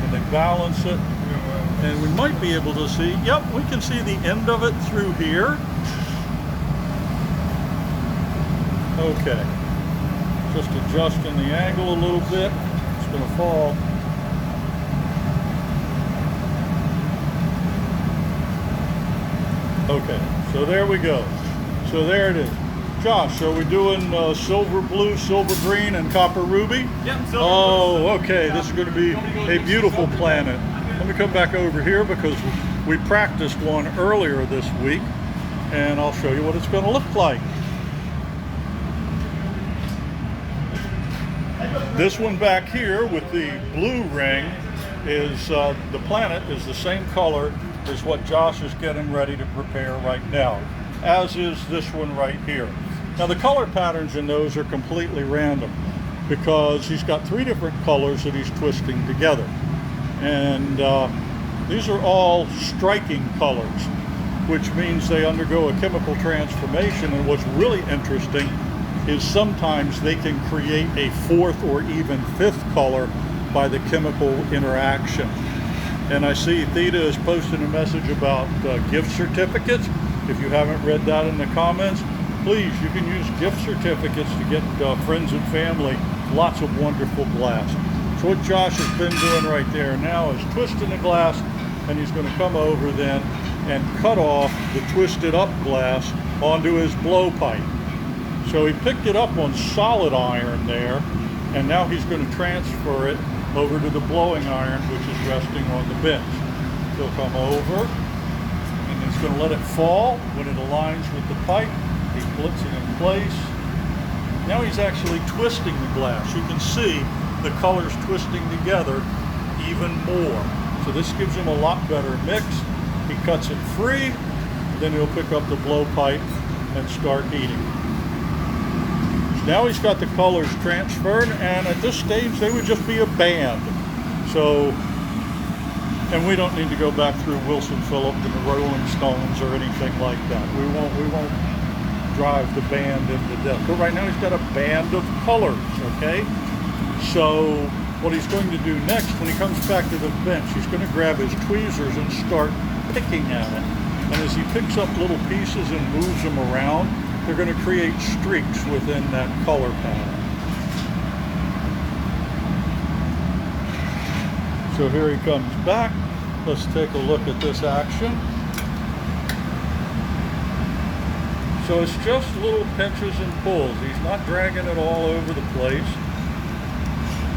S1: and they balance it. And we might be able to see, yep, we can see the end of it through here. Okay, just adjusting the angle a little bit. It's going to fall. Okay, so there we go. So there it is. Josh, are we doing silver blue, silver green, and copper ruby?
S3: Yep, silver
S1: Oh, okay. This is going to be a beautiful planet. Let me come back over here because we practiced one earlier this week, and I'll show you what it's going to look like. This one back here with the blue ring is the planet is the same color as what Josh is getting ready to prepare right now, as is this one right here. Now the color patterns in those are completely random because he's got 3 different colors that he's twisting together. And these are all striking colors, which means they undergo a chemical transformation. And what's really interesting is sometimes they can create a 4th or even 5th color by the chemical interaction. And I see Theta has posted a message about gift certificates. If you haven't read that in the comments, please, you can use gift certificates to get friends and family lots of wonderful glass. So what Josh has been doing right there now is twisting the glass, and he's going to come over then and cut off the twisted up glass onto his blowpipe. So he picked it up on solid iron there, and now he's going to transfer it over to the blowing iron, which is resting on the bench. He'll come over, and he's going to let it fall. When it aligns with the pipe, he flips it in place. Now he's actually twisting the glass. You can see the colors twisting together even more. So this gives him a lot better mix. He cuts it free, then he'll pick up the blowpipe and start heating. Now he's got the colors transferred, and at this stage they would just be a band. So, and we don't need to go back through Wilson Phillip and the Rolling Stones or anything like that. We won't drive the band into death. But right now he's got a band of colors, okay? So what he's going to do next, when he comes back to the bench, he's going to grab his tweezers and start picking at it. And as he picks up little pieces and moves them around, they're going to create streaks within that color pattern. So here he comes back. Let's take a look at this action. So it's just little pinches and pulls. He's not dragging it all over the place.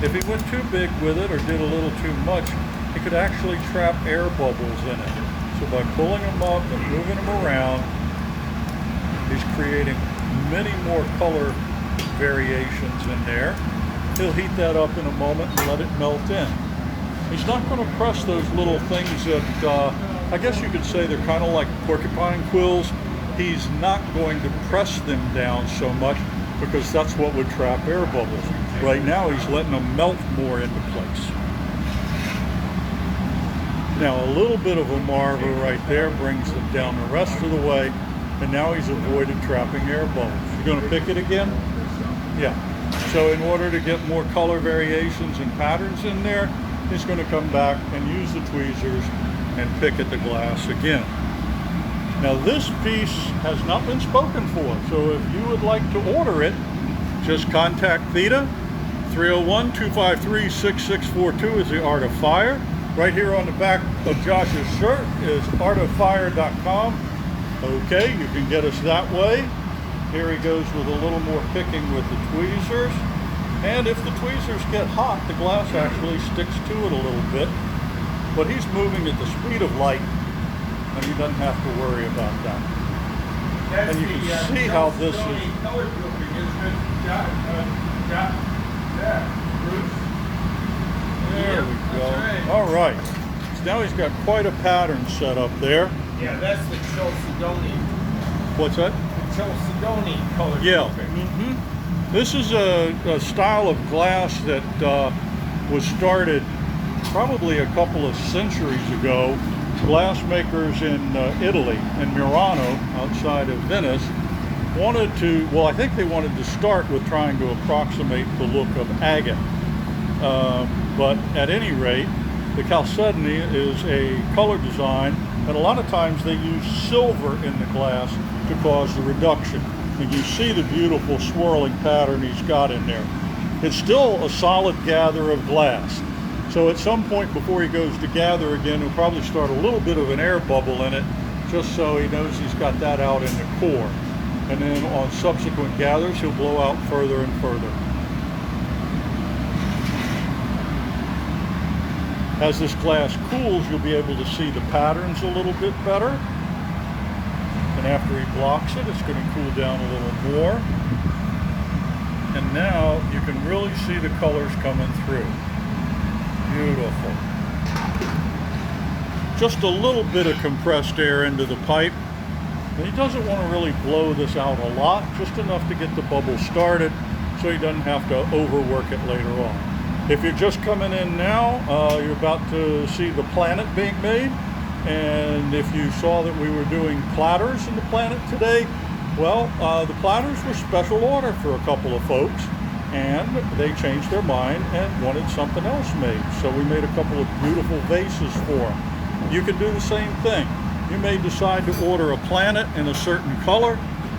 S1: If he went too big with it or did a little too much, he could actually trap air bubbles in it. So by pulling them up and moving them around, he's creating many more color variations in there. He'll heat that up in a moment and let it melt in. He's not going to press those little things that, I guess you could say they're kind of like porcupine quills. He's not going to press them down so much because that's what would trap air bubbles. Right now he's letting them melt more into place. Now a little bit of a marver right there brings them down the rest of the way, and now he's avoided trapping air bubbles. You're going to pick it again? Yeah. So in order to get more color variations and patterns in there, he's going to come back and use the tweezers and pick at the glass again. Now this piece has not been spoken for, so if you would like to order it, just contact Theta 301-253-6642 is the Art of Fire. Right here on the back of Josh's shirt is artoffire.com. Okay, you can get us that way. Here he goes with a little more picking with the tweezers. And if the tweezers get hot, the glass actually sticks to it a little bit. But he's moving at the speed of light, and he doesn't have to worry about that.
S4: That's
S1: And you can see how this is.
S4: Color grouping, isn't it? Bruce.
S1: There we go.
S4: That's right.
S1: All right. So now he's got quite a pattern set up there.
S4: Yeah, that's the Chalcedony.
S1: What's that?
S4: The Chalcedony color
S1: Yeah.
S4: grouping.
S1: This is a style of glass that was started probably a couple of centuries ago. Glassmakers in Italy, in Murano, outside of Venice, wanted to, well, I think they wanted to start with trying to approximate the look of agate. But at any rate, the chalcedony is a color design, and a lot of times they use silver in the glass to cause the reduction. And you see the beautiful swirling pattern he's got in there. It's still a solid gather of glass. So at some point before he goes to gather again, he'll probably start a little bit of an air bubble in it, just so he knows he's got that out in the core. And then on subsequent gathers, he'll blow out further and further. As this glass cools, you'll be able to see the patterns a little bit better. And after he blocks it, it's going to cool down a little more. And now you can really see the colors coming through. Beautiful. Just a little bit of compressed air into the pipe. And he doesn't want to really blow this out a lot, just enough to get the bubble started so he doesn't have to overwork it later on. If you're just coming in now, you're about to see the planet being made. And if you saw that we were doing platters in the planet today, well, the platters were special order for a couple of folks, and they changed their mind and wanted something else made. So we made a couple of beautiful vases for them. You can do the same thing. You may decide to order a planet in a certain color,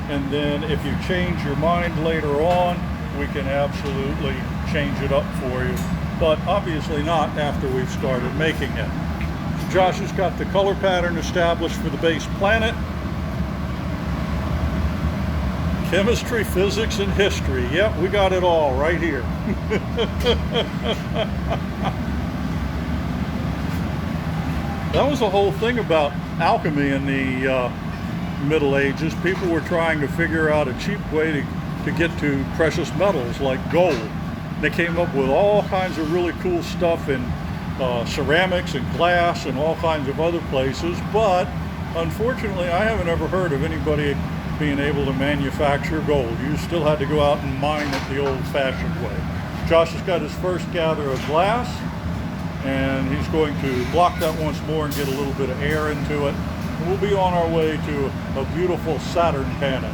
S1: and then if you change your mind later on, we can absolutely change it up for you, but obviously not after we've started making it. Josh has got the color pattern established for the base planet. Chemistry, physics, and history. Yep, we got it all right here. That was the whole thing about alchemy in the Middle Ages. People were trying to figure out a cheap way to get to precious metals like gold. They came up with all kinds of really cool stuff in ceramics and glass and all kinds of other places, but unfortunately I haven't ever heard of anybody being able to manufacture gold. You still had to go out and mine it the old-fashioned way. Josh has got his first gather of glass, and he's going to block that once more and get a little bit of air into it. And we'll be on our way to a beautiful Saturn planet,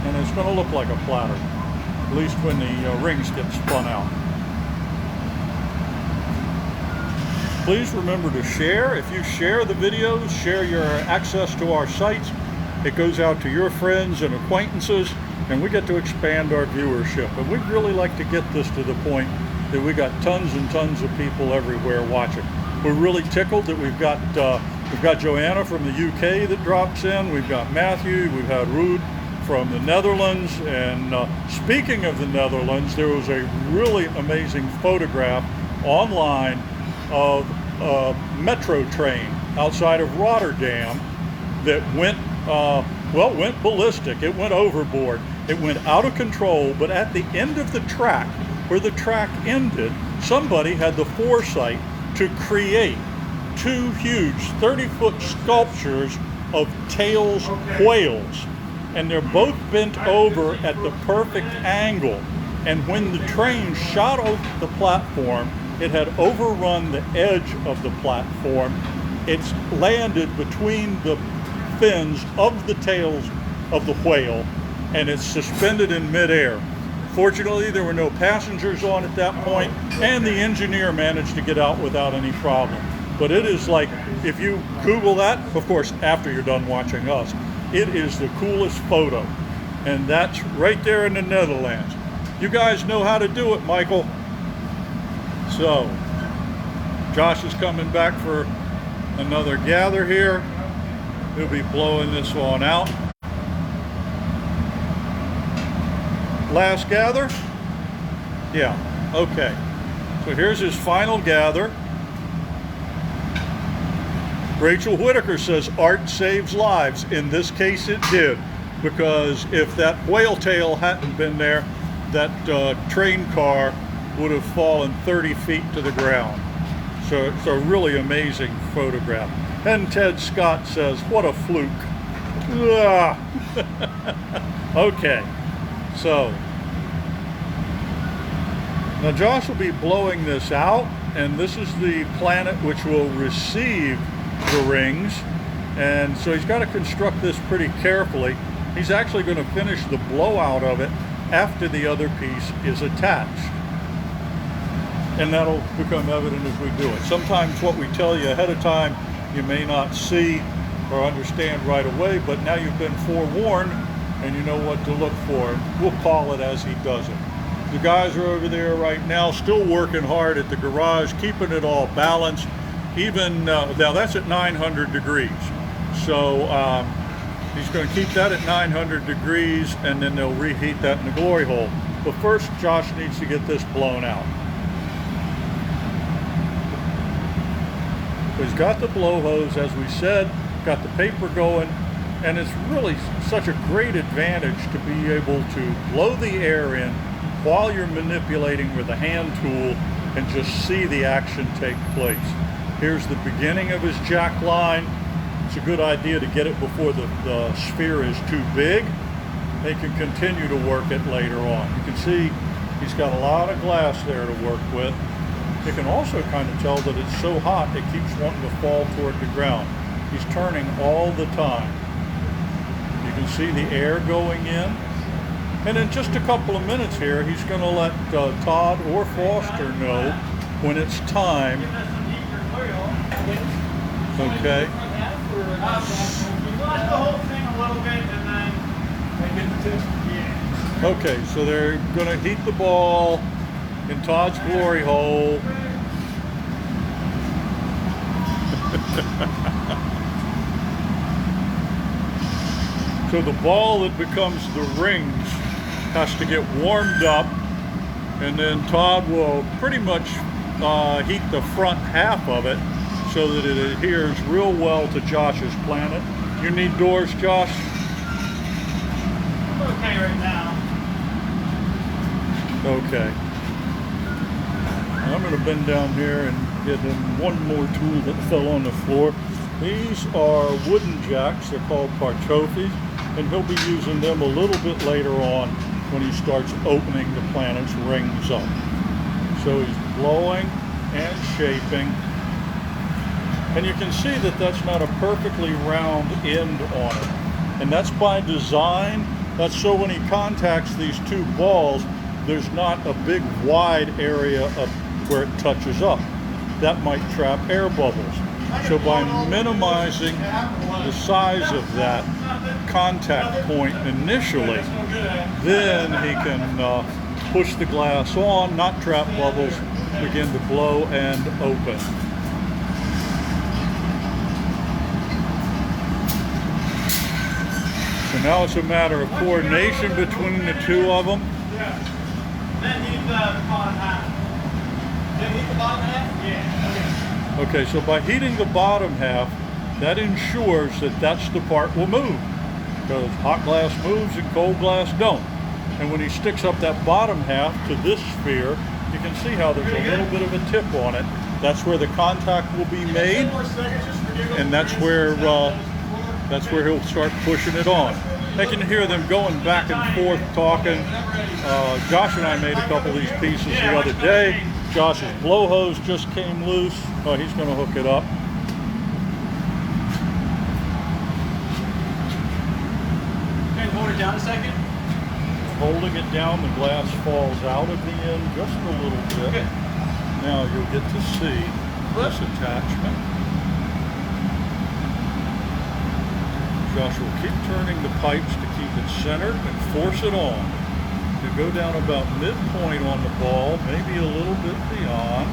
S1: and it's going to look like a platter, at least when the rings get spun out. Please remember to share. If you share the videos, share your access to our sites, it goes out to your friends and acquaintances, and we get to expand our viewership. And we'd really like to get this to the point that we got tons and tons of people everywhere watching. We're really tickled that we've got Joanna from the UK that drops in. We've got Matthew. We've had Ruud from the Netherlands. And speaking of the Netherlands, there was a really amazing photograph online of a metro train outside of Rotterdam that went ballistic. It went overboard. It went out of control, but at the end of the track, where the track ended, somebody had the foresight to create two huge 30-foot sculptures of tails whales. And they're both bent over at the perfect angle. And when the train shot off the platform, it had overrun the edge of the platform. It's landed between the fins of the tails of the whale, and it's suspended in midair. Fortunately, there were no passengers on at that point, and the engineer managed to get out without any problem. But it is like, if you Google that, of course, after you're done watching us, it is the coolest photo. And that's right there in the Netherlands. You guys know how to do it, Michael. So, Josh is coming back for another gather here. He'll be blowing this one out. Last gather? Yeah, okay. So here's his final gather. Rachel Whitaker says art saves lives. In this case it did, because if that whale tail hadn't been there, that train car would have fallen 30 feet to the ground. So it's a really amazing photograph. And Ted Scott says, what a fluke. Okay, so now Josh will be blowing this out, and this is the planet which will receive the rings, and so he's got to construct this pretty carefully. He's actually going to finish the blowout of it after the other piece is attached, and that'll become evident as we do it. Sometimes what we tell you ahead of time you may not see or understand right away, but now you've been forewarned and you know what to look for. We'll call it as he does it. The guys are over there right now still working hard at the garage, keeping it all balanced. Even now that's at 900 degrees, so he's going to keep that at 900 degrees, and then they'll reheat that in the glory hole. But first Josh needs to get this blown out. So he's got the blow hose, as we said, got the paper going, and it's really such a great advantage to be able to blow the air in while you're manipulating with a hand tool and just see the action take place. Here's the beginning of his jack line. It's a good idea to get it before the sphere is too big. They can continue to work it later on. You can see he's got a lot of glass there to work with. You can also kind of tell that it's so hot it keeps wanting to fall toward the ground. He's turning all the time. You can see the air going in. And in just a couple of minutes here, he's going to let Todd or Foster know when it's time. Okay.
S3: Blast the whole thing a little bit and then make it the tip. Yeah.
S1: Okay, so they're going to heat the ball in Todd's glory hole. So the ball that becomes the rings has to get warmed up, and then Todd will pretty much heat the front half of it so that it adheres real well to Josh's planet. You need doors, Josh?
S3: I'm okay right now.
S1: Okay. I'm going to bend down here and get him one more tool that fell on the floor. These are wooden jacks. They're called parchofis, and he'll be using them a little bit later on when he starts opening the planet's rings up. So he's blowing and shaping. And you can see that that's not a perfectly round end on it. And that's by design. That's so when he contacts these two balls, there's not a big wide area of where it touches up. That might trap air bubbles. So by minimizing the size of that contact point initially, then he can push the glass on, not trap bubbles, begin to blow and open. So now it's a matter of coordination between the two of them.
S3: Then heat the bottom half. Then heat the bottom half? Yeah.
S1: Okay, so by heating the bottom half, that ensures that that's the part will move. Because hot glass moves and cold glass don't. And when he sticks up that bottom half to this sphere, you can see how there's a little bit of a tip on it. That's where the contact will be made, and that's where he'll start pushing it on. I can hear them going back and forth talking. Josh and I made a couple of these pieces the other day. Josh's blow hose just came loose. Oh, he's going to hook it up.
S3: Okay, hold it down a second.
S1: Holding it down, the glass falls out of the end just a little bit.
S3: Okay.
S1: Now you'll get to see this attachment. Josh will keep turning the pipes to keep it centered and force it on. You go down about midpoint on the ball, maybe a little bit beyond.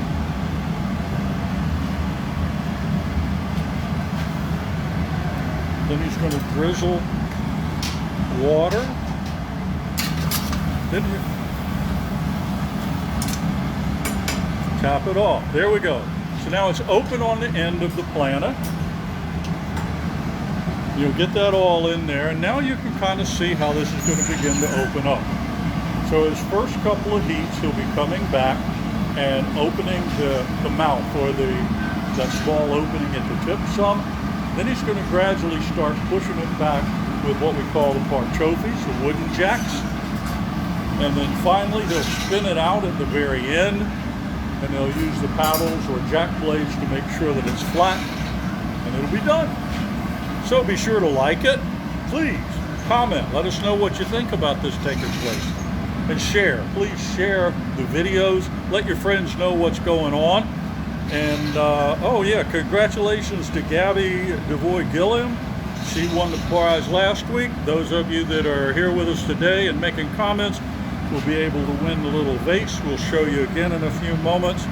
S1: Then he's going to drizzle water. Then tap it off. There we go. So now it's open on the end of the planet. You'll get that all in there, and now you can kind of see how this is going to begin to open up. So his first couple of heats, he'll be coming back and opening the mouth, or that small opening at the tip some. Then he's going to gradually start pushing it back with what we call the parchofis, the wooden jacks. And then finally he'll spin it out at the very end, and they'll use the paddles or jack blades to make sure that it's flat, and it'll be done. So be sure to like it. Please comment. Let us know what you think about this taking place. And share. Please share the videos. Let your friends know what's going on. And, oh yeah, congratulations to Gabby DeVoy-Gilliam. She won the prize last week. Those of you that are here with us today and making comments will be able to win the little vase. We'll show you again in a few moments.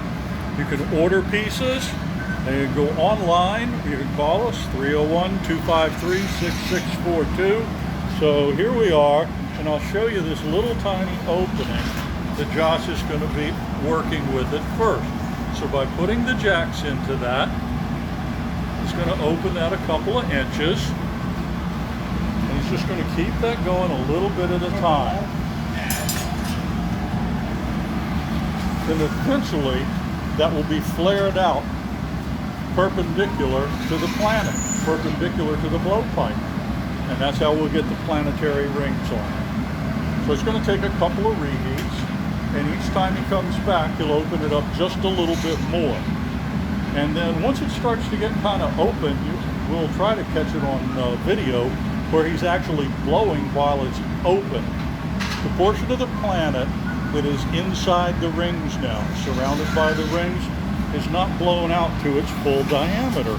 S1: You can order pieces and go online. You can call us, 301-253-6642. So here we are, and I'll show you this little tiny opening that Josh is going to be working with it first. So by putting the jacks into that, he's going to open that a couple of inches. And he's just going to keep that going a little bit at a time. Then eventually, that will be flared out perpendicular to the planet, perpendicular to the blowpipe. And that's how we'll get the planetary rings on. So it's going to take a couple of reheats, and each time he comes back, he'll open it up just a little bit more. And then once it starts to get kind of open, we'll try to catch it on video where he's actually blowing while it's open. The portion of the planet that is inside the rings now, surrounded by the rings, is not blown out to its full diameter.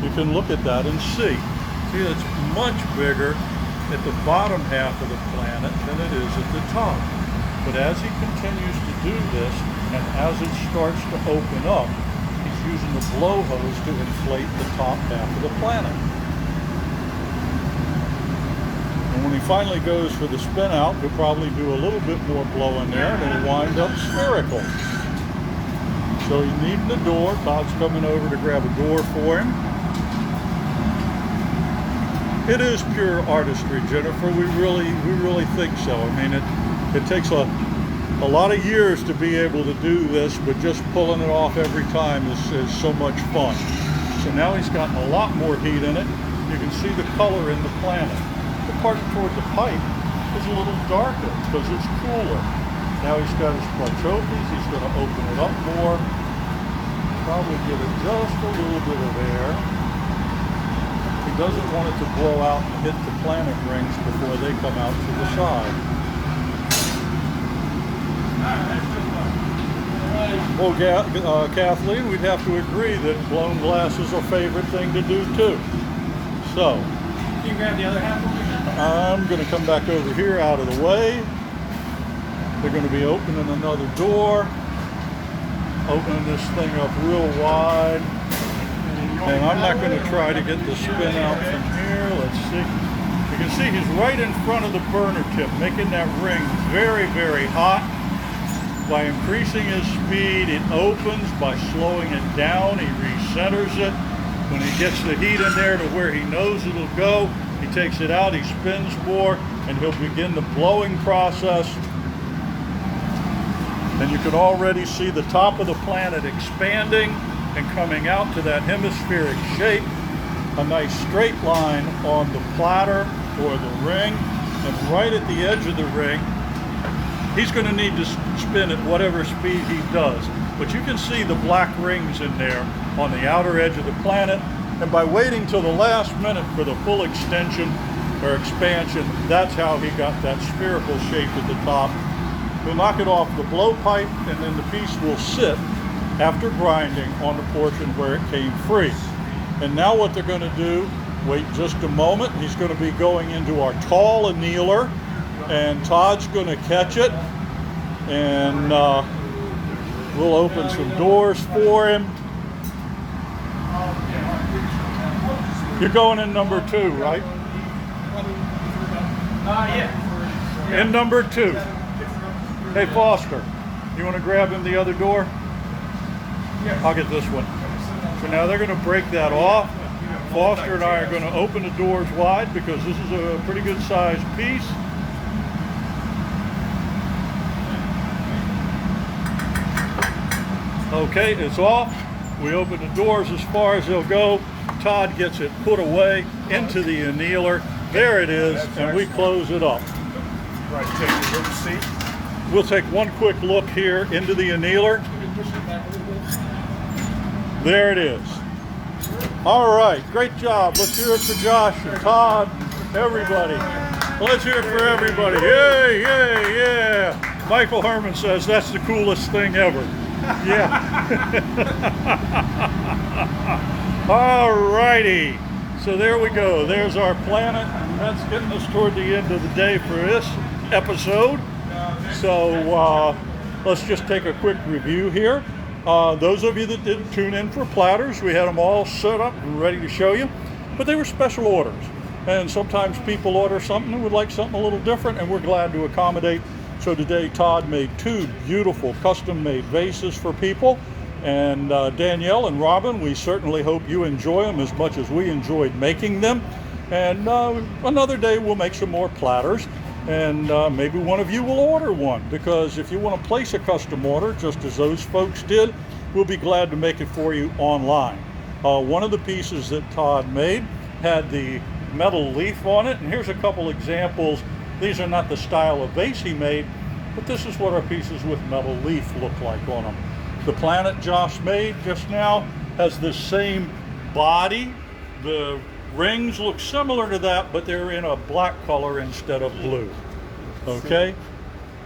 S1: You can look at that and see. See, it's much bigger at the bottom half of the planet than it is at the top. But as he continues to do this, and as it starts to open up, he's using the blow hose to inflate the top half of the planet. And when he finally goes for the spin out, he'll probably do a little bit more blowing there, and it'll wind up spherical. So he's needing the door. Todd's coming over to grab a door for him. It is pure artistry, Jennifer. We really think so. I mean, it takes a lot of years to be able to do this, but just pulling it off every time is so much fun. So now he's gotten a lot more heat in it. You can see the color in the planet. The part toward the pipe is a little darker because it's cooler. Now he's got his parchofis. He's going to open it up more. Probably give it just a little bit of air. He doesn't want it to blow out and hit the planet rings before they come out to the side. Well, Kathleen, we'd have to agree that blown glass is our favorite thing to do too. So,
S2: Can you grab the other half over here?
S1: I'm going to come back over here out of the way. They're going to be opening another door, opening this thing up real wide. And I'm not going to try to get the spin out from here. Let's see. You can see he's right in front of the burner tip, making that ring very, very hot. By increasing his speed, it opens. By slowing it down, he recenters it. When he gets the heat in there to where he knows it'll go, he takes it out, he spins more, and he'll begin the blowing process. And you can already see the top of the planet expanding and coming out to that hemispheric shape. A nice straight line on the platter or the ring, and right at the edge of the ring, he's going to need to spin at whatever speed he does. But you can see the black rings in there on the outer edge of the planet. And by waiting till the last minute for the full extension or expansion, that's how he got that spherical shape at the top. We'll knock it off the blowpipe, and then the piece will sit after grinding on the portion where it came free. And now what they're going to do, wait just a moment, he's going to be going into our tall annealer, and Todd's going to catch it, and we'll open some doors for him. You're going in number 2, right?
S3: Yeah.
S1: In number 2. Hey, Foster, you want to grab him the other door?
S2: Yeah.
S1: I'll get this one. So now they're going to break that off. Foster and I are going to open the doors wide because this is a pretty good sized piece. Okay, it's off. We open the doors as far as they'll go. Todd gets it put away into the annealer. There it is, and we close it up.
S4: Right, take a little seat.
S1: We'll take one quick look here into the annealer. There it is. All right, great job. Let's hear it for Josh and Todd, everybody. Let's hear it for everybody. Yay, yay, yeah. Michael Herman says that's the coolest thing ever. Yeah. All righty. So there we go. There's our planet. That's getting us toward the end of the day for this episode. So let's just take a quick review here. Those of you that didn't tune in for platters, we had them all set up and ready to show you, but they were special orders. And sometimes people order something and would like something a little different, and we're glad to accommodate. So today Todd made 2 beautiful custom-made vases for people. And Danielle and Robin, we certainly hope you enjoy them as much as we enjoyed making them. And another day we'll make some more platters. And maybe one of you will order one, because if you want to place a custom order, just as those folks did, we'll be glad to make it for you online. One of the pieces that Todd made had the metal leaf on it, and here's a couple examples. These are not the style of vase he made, but this is what our pieces with metal leaf look like on them. The planet Josh made just now has the same body. The rings look similar to that, but they're in a black color instead of blue. Okay?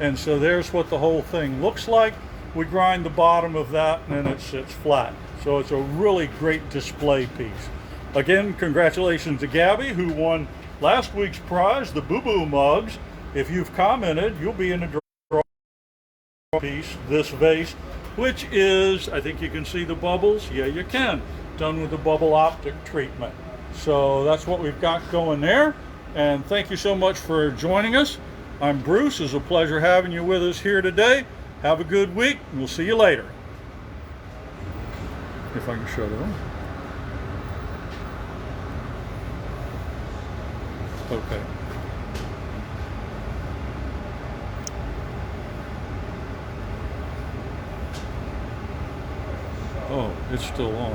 S1: And so there's what the whole thing looks like. We grind the bottom of that and then it sits flat. So it's a really great display piece. Again, congratulations to Gabby, who won last week's prize, the Boo Boo mugs. If you've commented, you'll be in the draw piece, this vase, which is, I think you can see the bubbles. Yeah, you can. Done with the bubble optic treatment. So that's what we've got going there. And thank you so much for joining us. I'm Bruce. It's a pleasure having you with us here today. Have a good week, and we'll see you later. If I can show them. Okay. Oh, it's still on.